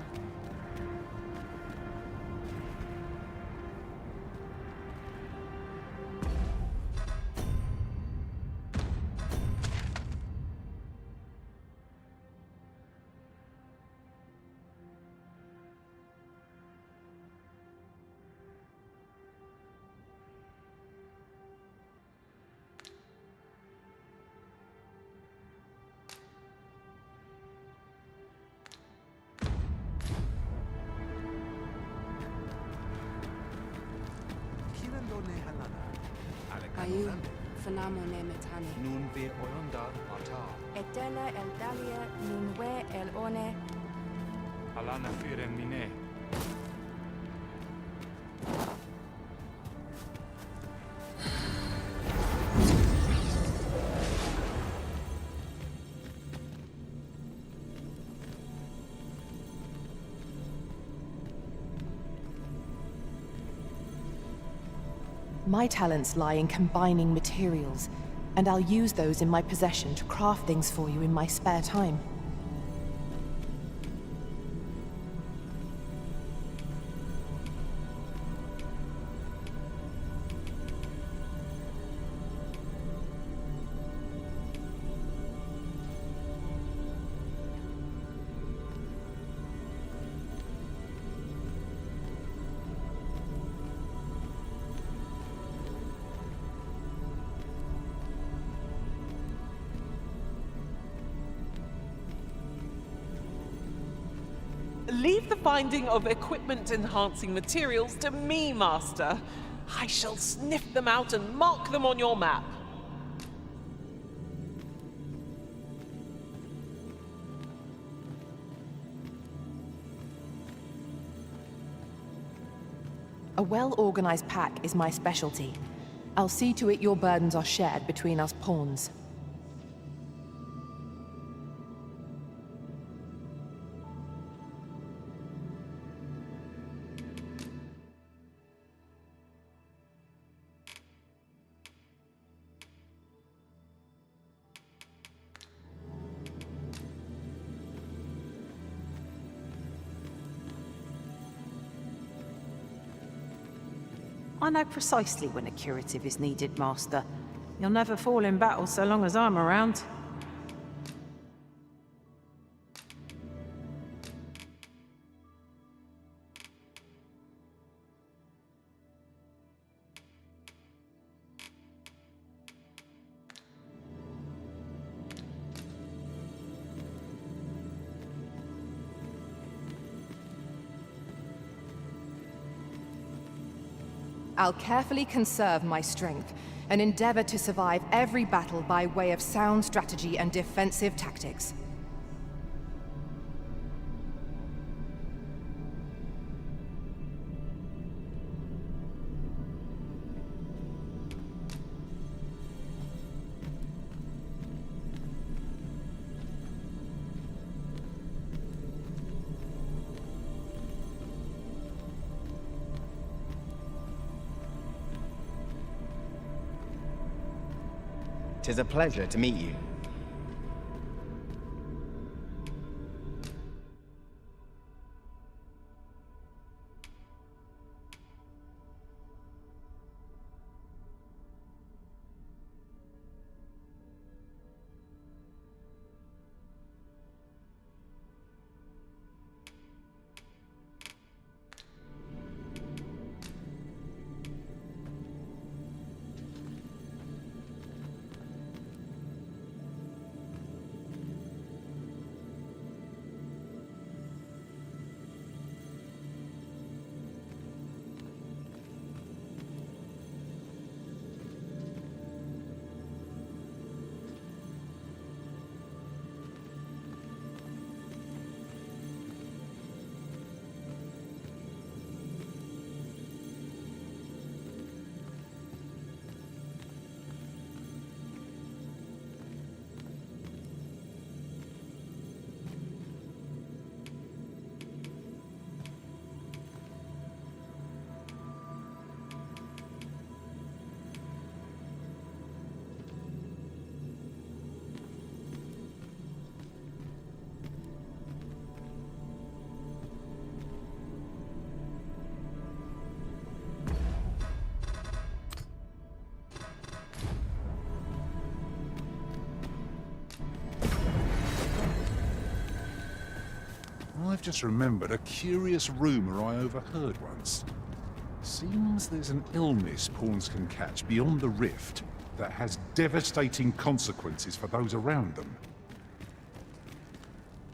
Ayu, Fanamo ne Metane. Nun ve oyonda mata. Etela el Dalia nunwe el one. Alana fire mine. My talents lie in combining materials, and I'll use those in my possession to craft things for you in my spare time. Leave the finding of equipment-enhancing materials to me, Master. I shall sniff them out and mark them on your map. A well-organized pack is my specialty. I'll see to it your burdens are shared between us pawns. I know precisely when a curative is needed, Master. You'll never fall in battle so long as I'm around. I'll carefully conserve my strength and endeavor to survive every battle by way of sound strategy and defensive tactics. Tis a pleasure to meet you. I've just remembered a curious rumor I overheard once. Seems there's an illness pawns can catch beyond the rift that has devastating consequences for those around them.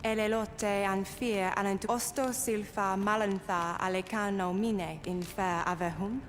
Elelote an fear an osto silfa malantha alecano mine in fair avehun.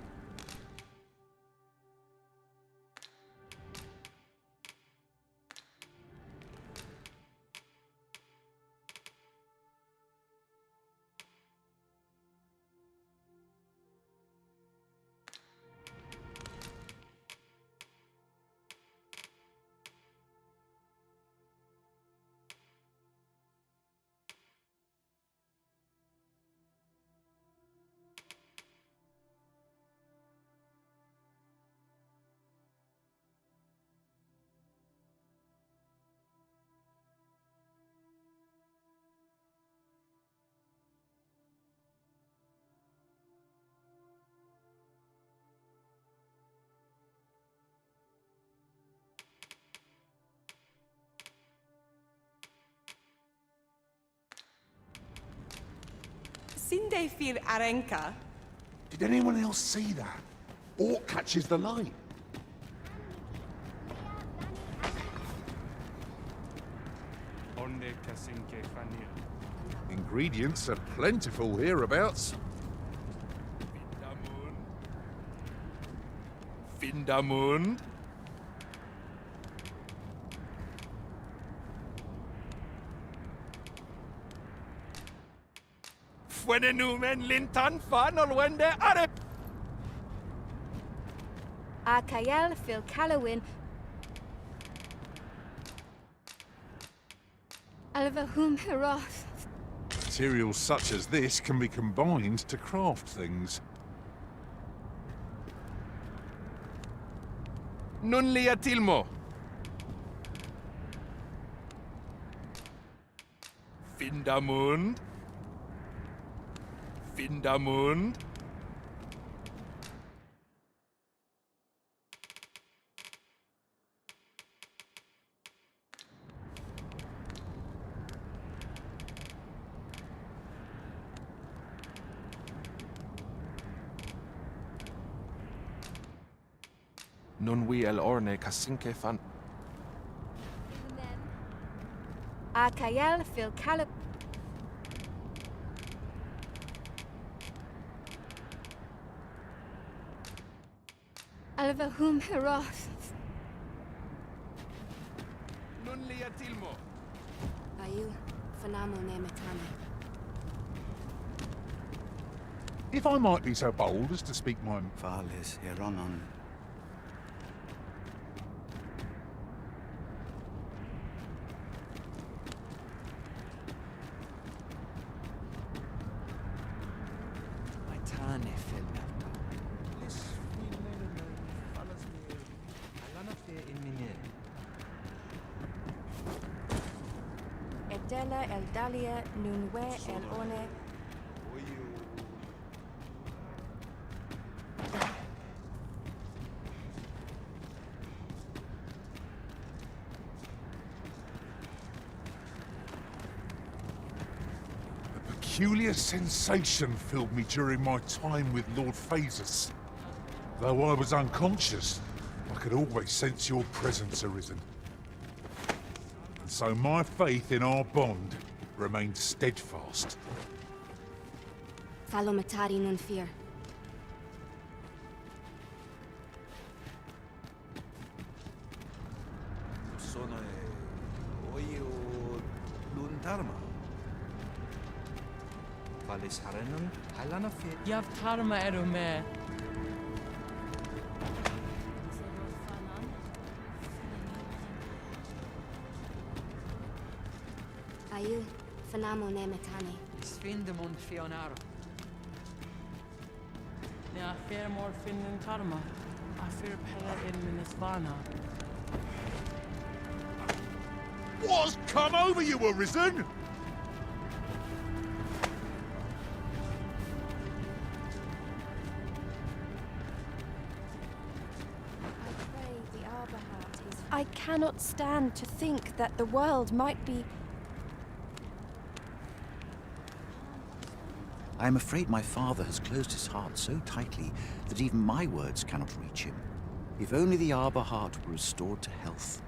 Sinde fir arenka. Did anyone else see that? Orc catches the light. Onde kasinke fanir. Ingredients are plentiful hereabouts. Vindamund. Fuenenumen lintan fanol wende are. Akael fil Kalawin. Alvahum Heroth. Materials such as this can be combined to craft things. Nun lia tilmo. Vindamund. Vindamund. Nun vi el orne kasinke fan. Akael fil Kalawin. Alvahum Heroth. Nun lia tilmo. Ayu, Fanamo Nemetane. If I might be so bold as to speak my... Valis Heronon. Edela el Dalia Nunwe el One. A peculiar sensation filled me during my time with Lord Phasus. Though I was unconscious, I could always sense your presence, Arisen. And so my faith in our bond remained steadfast. Falomatari nun fear. Sono oio luntarma. Valis harenon halana fit. Yav tarma erume. Ayu, Fanamo Nemetane. Svindemund fionaro. Ne afer mor finnen tarma. Afer pella in minisvana. What's come over you, Arisen? I cannot stand to think that the world might be... I am afraid my father has closed his heart so tightly that even my words cannot reach him. If only the Arbor heart were restored to health.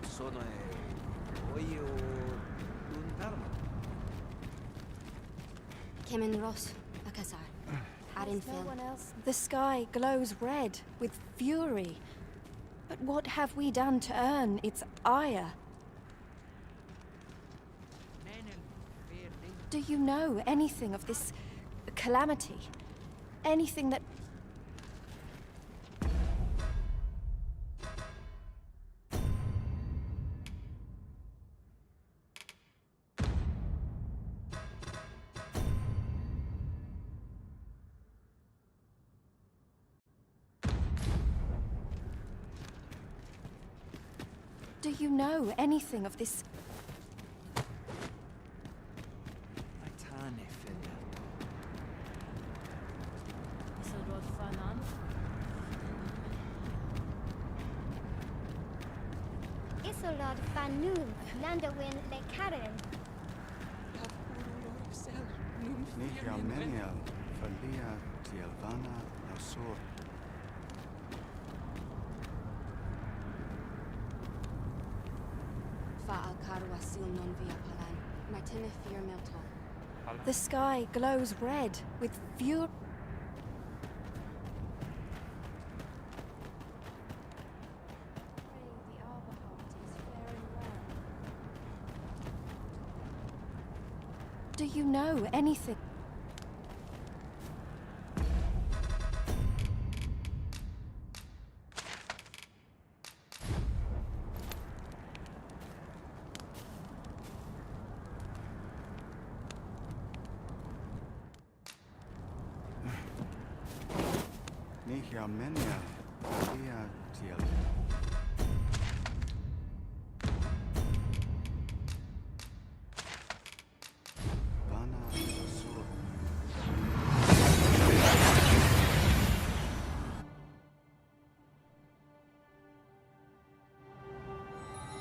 Sono oio luntarma. Kemen Ross, Akasar. Arin There's no Phil. one else. The sky glows red with fury. But what have we done to earn its ire? Do you know anything of this calamity? Anything that... Do you know anything of this... Isilrod Fanan. Isolod Fanun, Landawin Le Karen. Nihia Menial, Falia Tielvana Nosur. The sky glows red with fury. Do you know anything?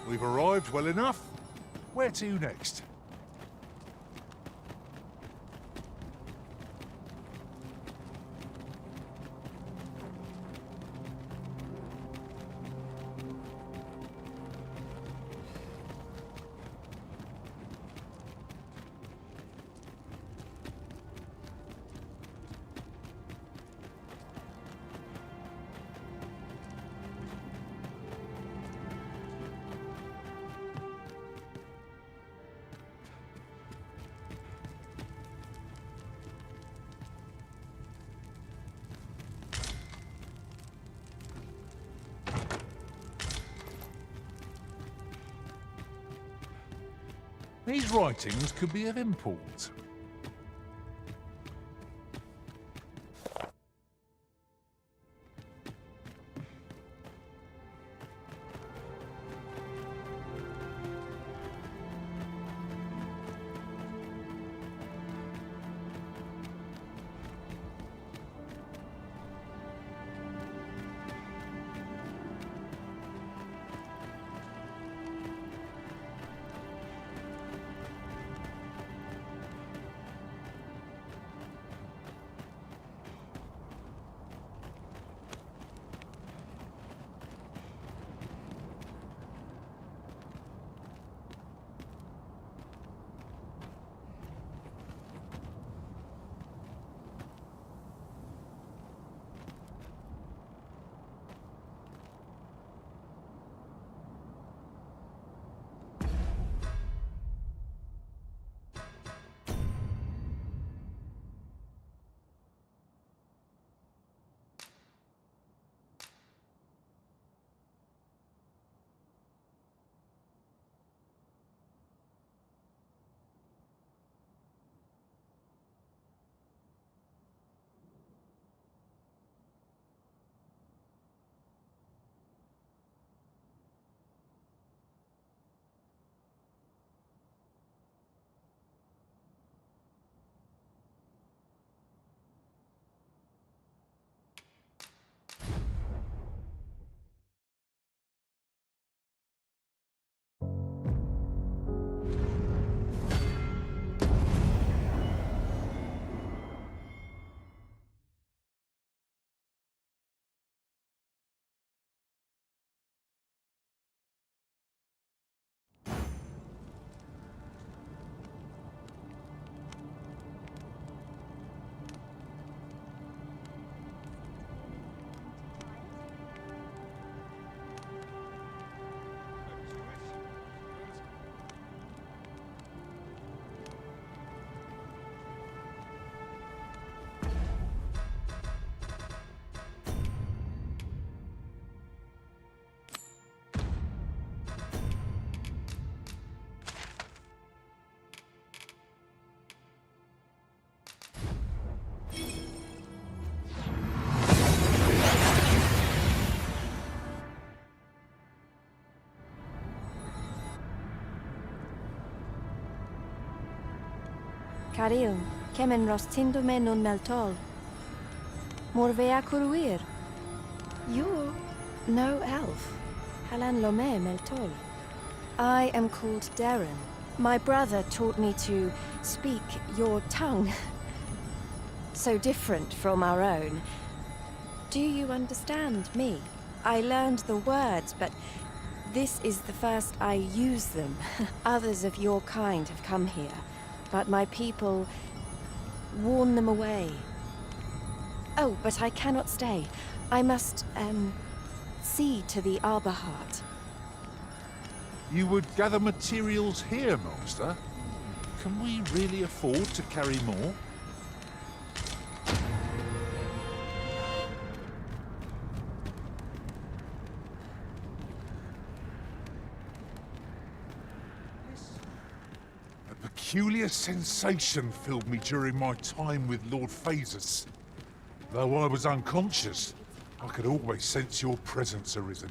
We've arrived well enough. Where to next? These writings could be of import. Caril, kemen rostindome nun meltol. Morvea curuir. You, no elf. Halan lome meltol. I am called Darren. My brother taught me to speak your tongue. So different from our own. Do you understand me? I learned the words, but This is the first I use them. Others of your kind have come here, but my people warn them away. Oh, but I cannot stay. I must, see to the Arbor Heart. You would gather materials here, Master? Can we really afford to carry more? A peculiar sensation filled me during my time with Lord Phasus. Though I was unconscious, I could always sense your presence arisen.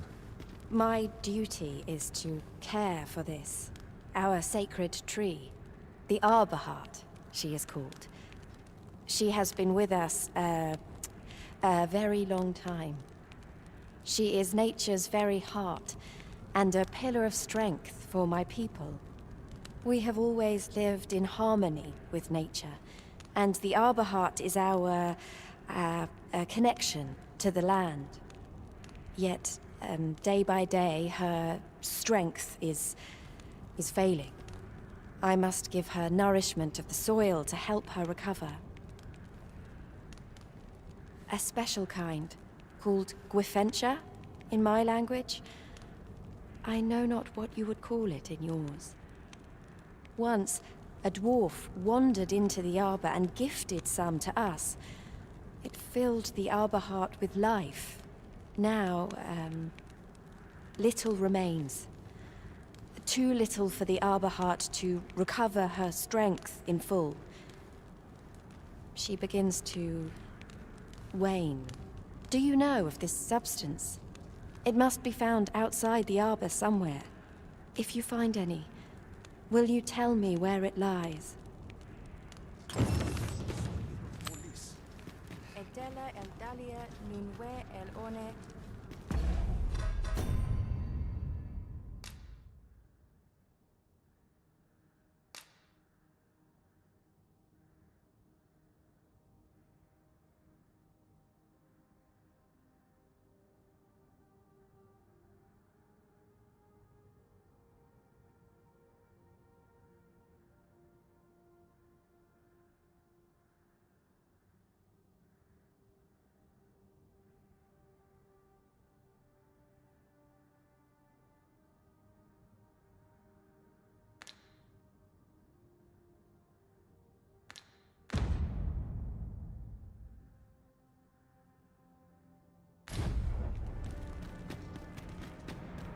My duty is to care for this, our sacred tree. The Arbor Heart, she is called. She has been with us a very long time. She is nature's very heart, and a pillar of strength for my people. We have always lived in harmony with nature, and the Arbor Heart is our connection to the land. Yet, day by day, her strength is failing. I must give her nourishment of the soil to help her recover. A special kind, called Gwifentia in my language. I know not what you would call it in yours. Once, a dwarf wandered into the arbor and gifted some to us. It filled the Arbor Heart with life. Now, little remains. Too little for the Arbor Heart to recover her strength in full. She begins to wane. Do you know of this substance? It must be found outside the arbor somewhere. If you find any, will you tell me where it lies? Edela el Dalia Nunwe el One.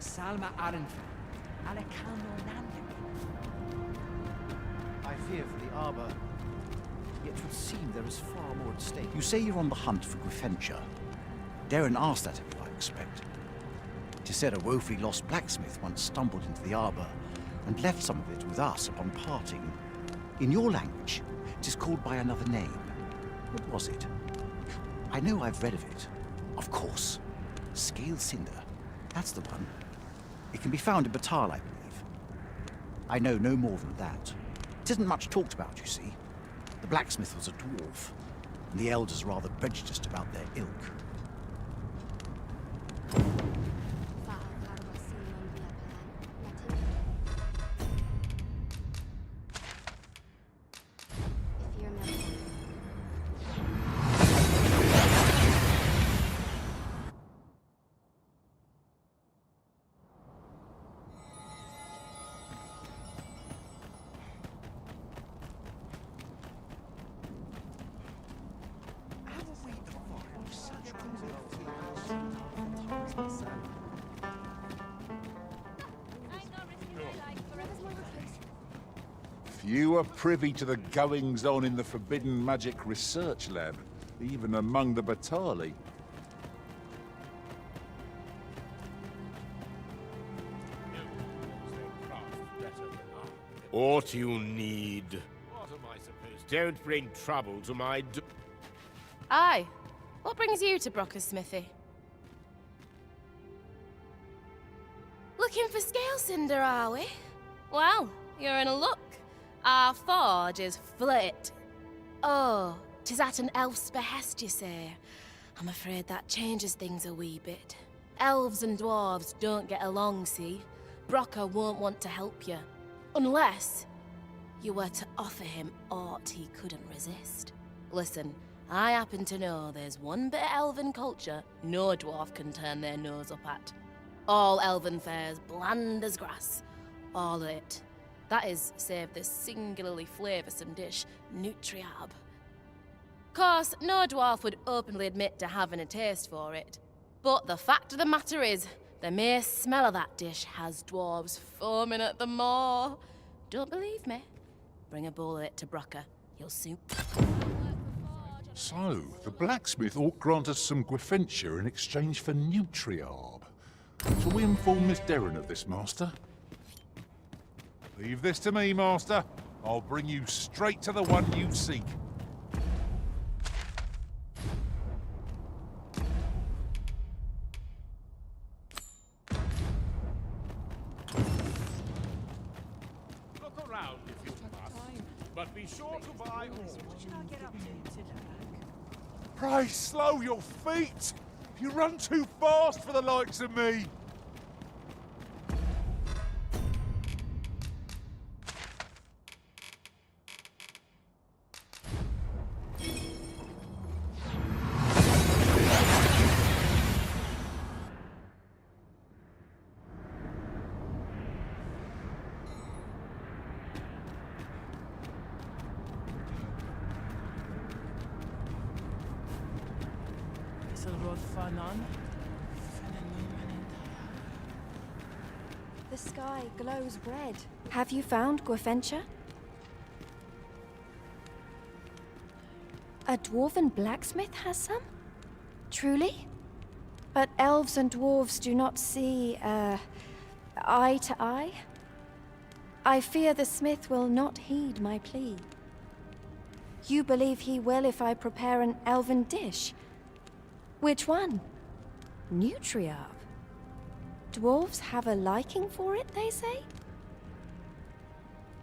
Salma Arenfa, Alekano Nandek. I fear for the arbor, yet it would seem there is far more at stake. You say you're on the hunt for Gwifentia. Darren asked that of you, I expect. 'Tis said a woefully lost blacksmith once stumbled into the arbor and left some of it with us upon parting. In your language, it is called by another name. What was it? I know I've read of it. Of course. Scale Cinder. That's the one. It can be found in Batal, I believe. I know no more than that. It isn't much talked about, you see. The blacksmith was a dwarf, and the elders rather prejudiced about their ilk. Few are privy to the goings-on in the Forbidden Magic Research Lab, even among the Batali. What you need. What am I supposed to? Don't bring trouble to my Aye. What brings you to Brocker's smithy? Looking for Scale Cinder, are we? Well, you're in luck. Our forge is flit. Oh, 'tis at an elf's behest, you say. I'm afraid that changes things a wee bit. Elves and dwarves don't get along, see? Brocker won't want to help you. Unless you were to offer him aught he couldn't resist. Listen, I happen to know there's one bit of elven culture no dwarf can turn their nose up at. All elven fare's bland as grass. All of it. That is, save the singularly flavoursome dish, Nutriab. Course, no dwarf would openly admit to having a taste for it. But the fact of the matter is, the mere smell of that dish has dwarves foaming at the maw. Don't believe me? Bring a bowl of it to Brocker. He'll soon... So, the blacksmith ought grant us some Gwefentia in exchange for Nutriarb. Shall we inform Miss Derrin of this, Master? Leave this to me, Master. I'll bring you straight to the one you seek. Look around if you must, but be sure to buy all. Pray slow your feet! You run too fast for the likes of me! The sky glows red. Have you found Gwefentia? A dwarven blacksmith has some? Truly? But elves and dwarves do not see, eye to eye? I fear the smith will not heed my plea. You believe he will if I prepare an elven dish? Which one? Nutriarb. Dwarves have a liking for it, they say?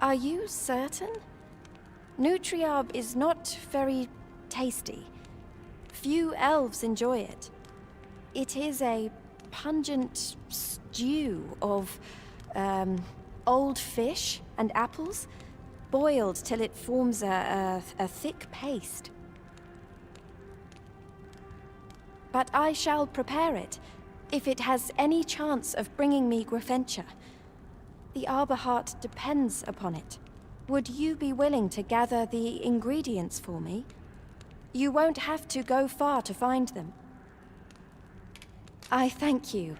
Are you certain? Nutriarb is not very tasty. Few elves enjoy it. It is a pungent stew of, old fish and apples, boiled till it forms a thick paste. But I shall prepare it, if it has any chance of bringing me Gwefentia. The Arbor Heart depends upon it. Would you be willing to gather the ingredients for me? You won't have to go far to find them. I thank you.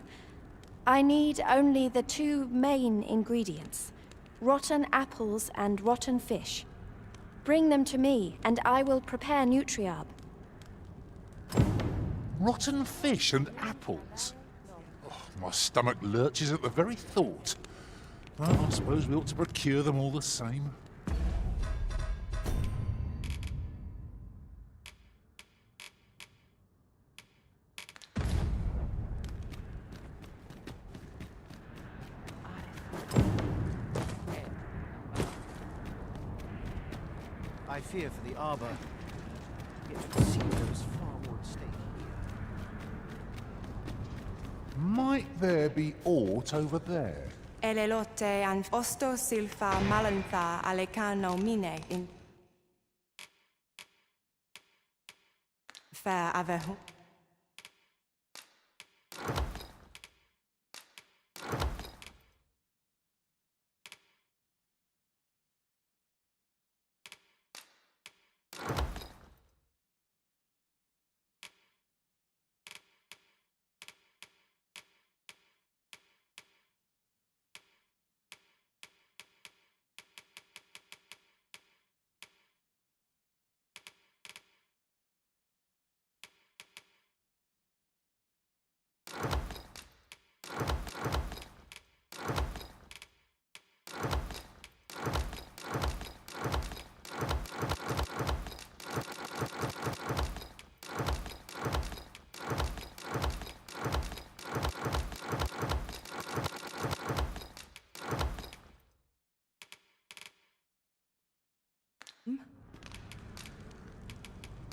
I need only the two main ingredients, rotten apples and rotten fish. Bring them to me, and I will prepare Nutriarb. Rotten fish and apples? Oh, my stomach lurches at the very thought. Well, I suppose we ought to procure them all the same. I fear for the Arbor. It would seem there is far more at stake here. Might there be aught over there? Elelote and osto silfa malantha alecano mine in fair avehu.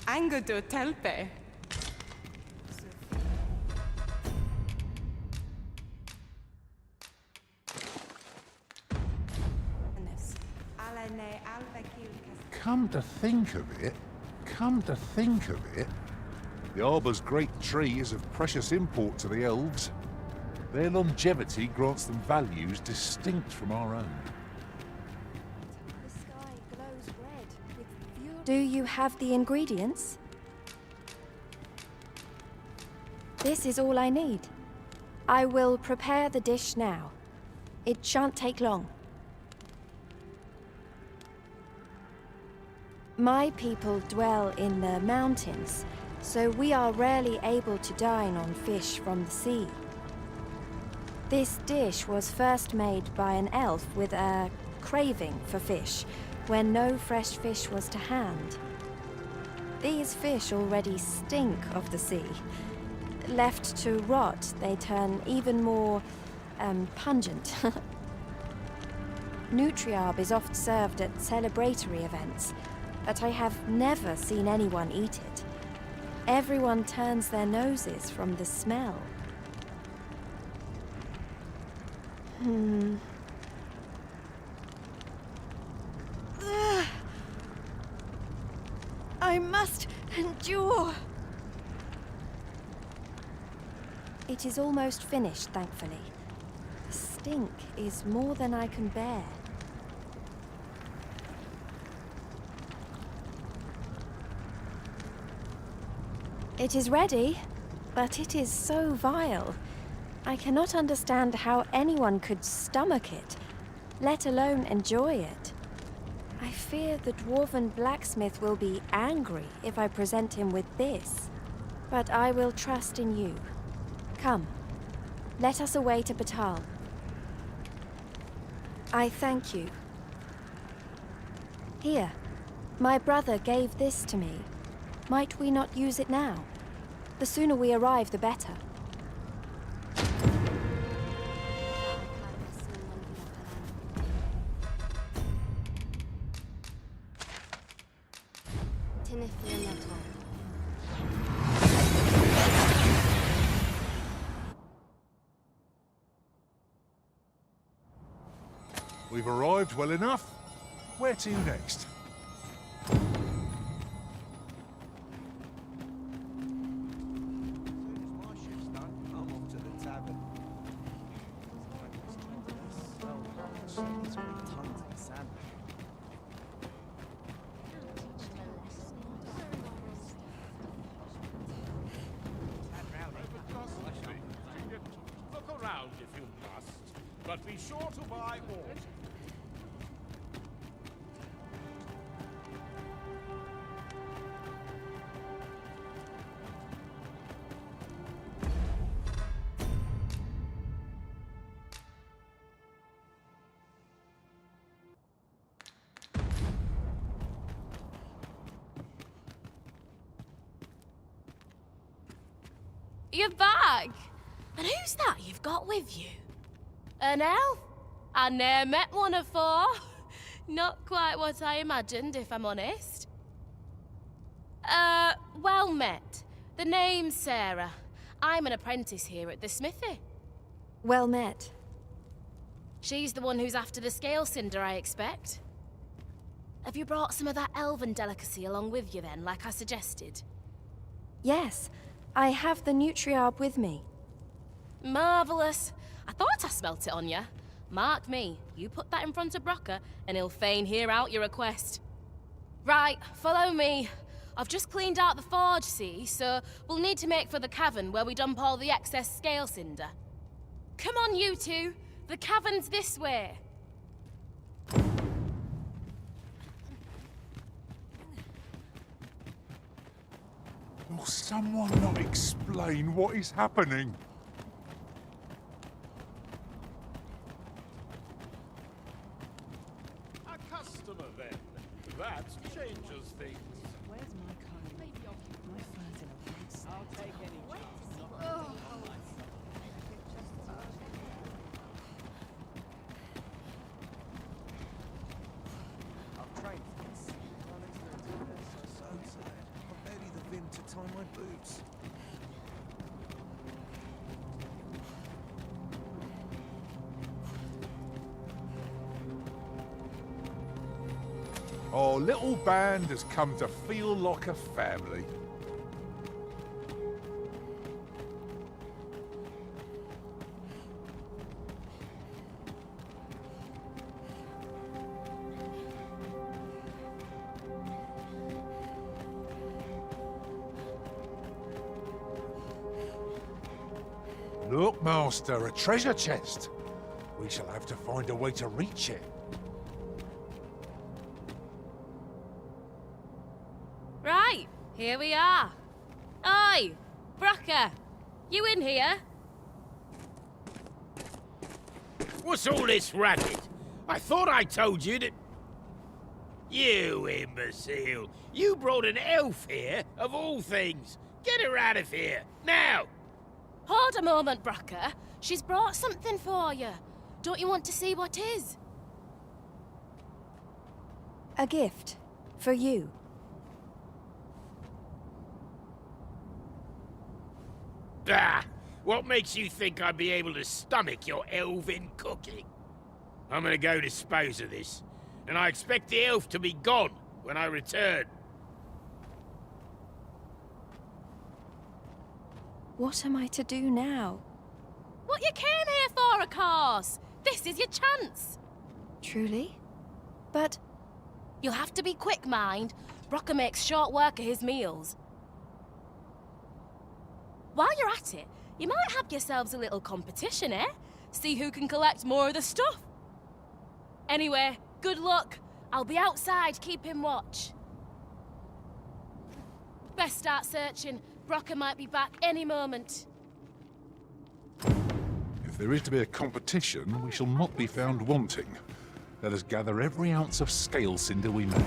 Angudo telpe. Come to think of it, the Arbor's great tree is of precious import to the elves. Their longevity grants them values distinct from our own. Do you have the ingredients? This is all I need. I will prepare the dish now. It shan't take long. My people dwell in the mountains, so we are rarely able to dine on fish from the sea. This dish was first made by an elf with a craving for fish, when no fresh fish was to hand. These fish already stink of the sea. Left to rot, they turn even more, pungent. Nutriarb is oft served at celebratory events, but I have never seen anyone eat it. Everyone turns their noses from the smell. I must endure. It is almost finished, thankfully. The stink is more than I can bear. It is ready, but it is so vile. I cannot understand how anyone could stomach it, let alone enjoy it. I fear the dwarven blacksmith will be angry if I present him with this. But I will trust in you. Come, let us away to Batal. I thank you. Here, my brother gave this to me. Might we not use it now? The sooner we arrive, the better. We've arrived well enough. Where to next? Look around if you must, but be sure to buy all. You're back! And who's that you've got with you? An elf? I ne'er met one afore. Not quite what I imagined, if I'm honest. Well met. The name's Sarah. I'm an apprentice here at the smithy. Well met. She's the one who's after the scale cinder, I expect. Have you brought some of that elven delicacy along with you then, like I suggested? Yes, I have the Nutriarb with me. Marvellous. I thought I smelt it on you. Mark me, you put that in front of Brocker, and he'll fain hear out your request. Right, follow me. I've just cleaned out the forge, see, so we'll need to make for the cavern where we dump all the excess scale cinder. Come on, you two. The cavern's this way. Will someone not explain what is happening? A customer, then. That changes things. Where's my code? Maybe I'll keep my friends in a place. I'll take any I've trained for this. I'm so tired. I've barely the vim to tie my boots. Our little band has come to feel like a family. Look, Master, a treasure chest. We shall have to find a way to reach it. Right, here we are. Oi, Brocker, you in here? What's all this racket? I thought I told you that... You imbecile! You brought an elf here, of all things! Get her out of here, now! Hold a moment, Brocker. She's brought something for you. Don't you want to see what is? A gift. For you. Bah! What makes you think I'd be able to stomach your elven cooking? I'm gonna go dispose of this, and I expect the elf to be gone when I return. What am I to do now? What you came here for, of course. This is your chance. Truly? But... You'll have to be quick, mind. Brocker makes short work of his meals. While you're at it, you might have yourselves a little competition, eh? See who can collect more of the stuff. Anyway, good luck. I'll be outside keeping watch. Best start searching. Brocker might be back any moment. If there is to be a competition, we shall not be found wanting. Let us gather every ounce of scale cinder we may.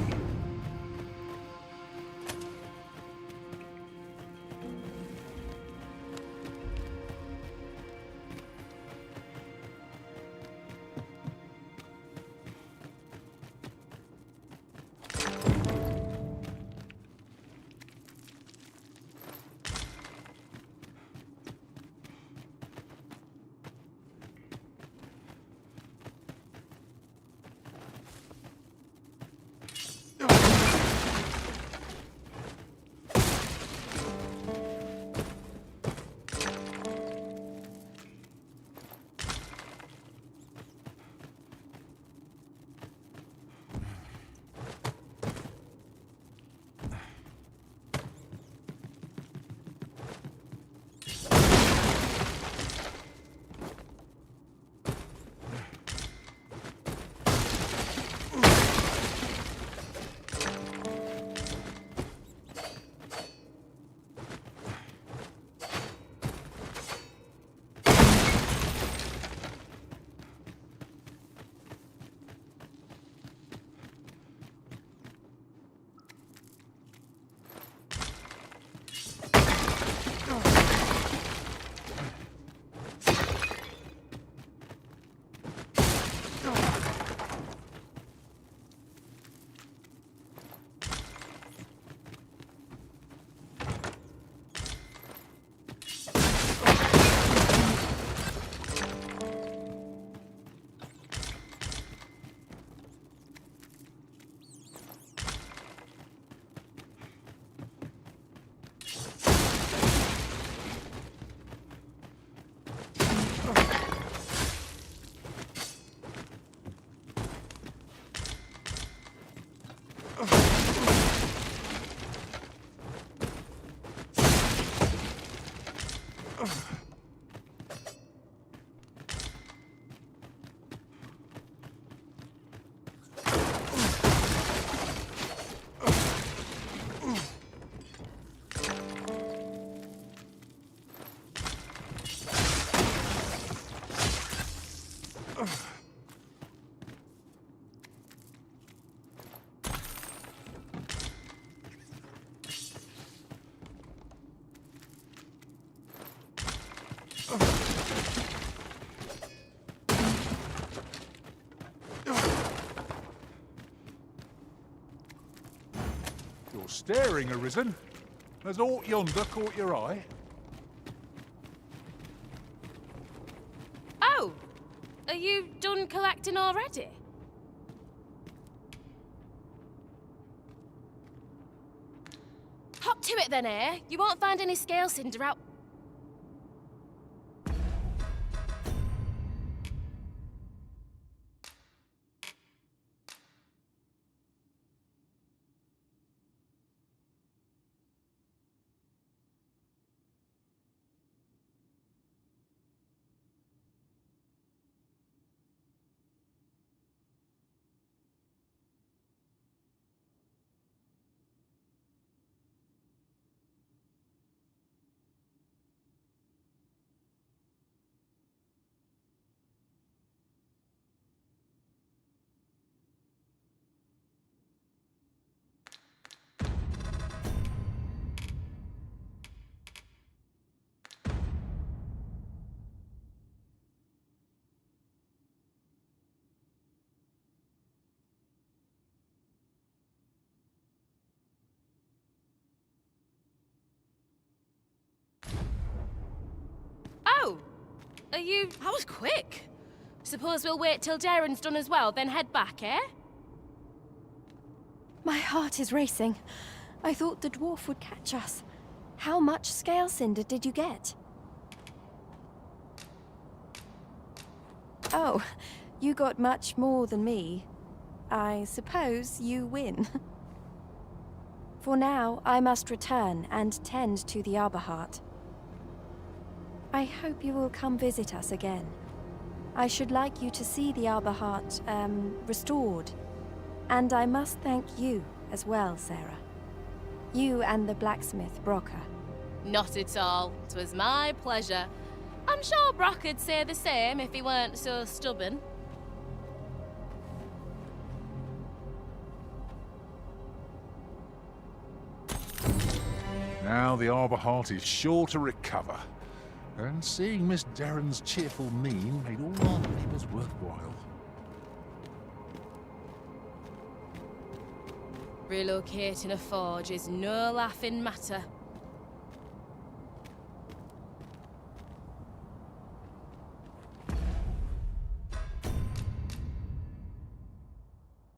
You're staring, Arisen. Has aught yonder caught your eye? Oh! Are you done collecting already? Hop to it then, eh? You won't find any scale cinder out... Oh! Are you... That was quick. Suppose we'll wait till Darren's done as well, then head back, eh? My heart is racing. I thought the dwarf would catch us. How much scale cinder did you get? Oh, you got much more than me. I suppose you win. For now, I must return and tend to the Arbor Heart. I hope you will come visit us again. I should like you to see the Arbor Heart, restored. And I must thank you as well, Sarah. You and the blacksmith, Brocker. Not at all. 'Twas my pleasure. I'm sure Brock'd say the same if he weren't so stubborn. Now the Arbor Heart is sure to recover. And seeing Miss Darren's cheerful mien made all our labours worthwhile. Relocating a forge is no laughing matter.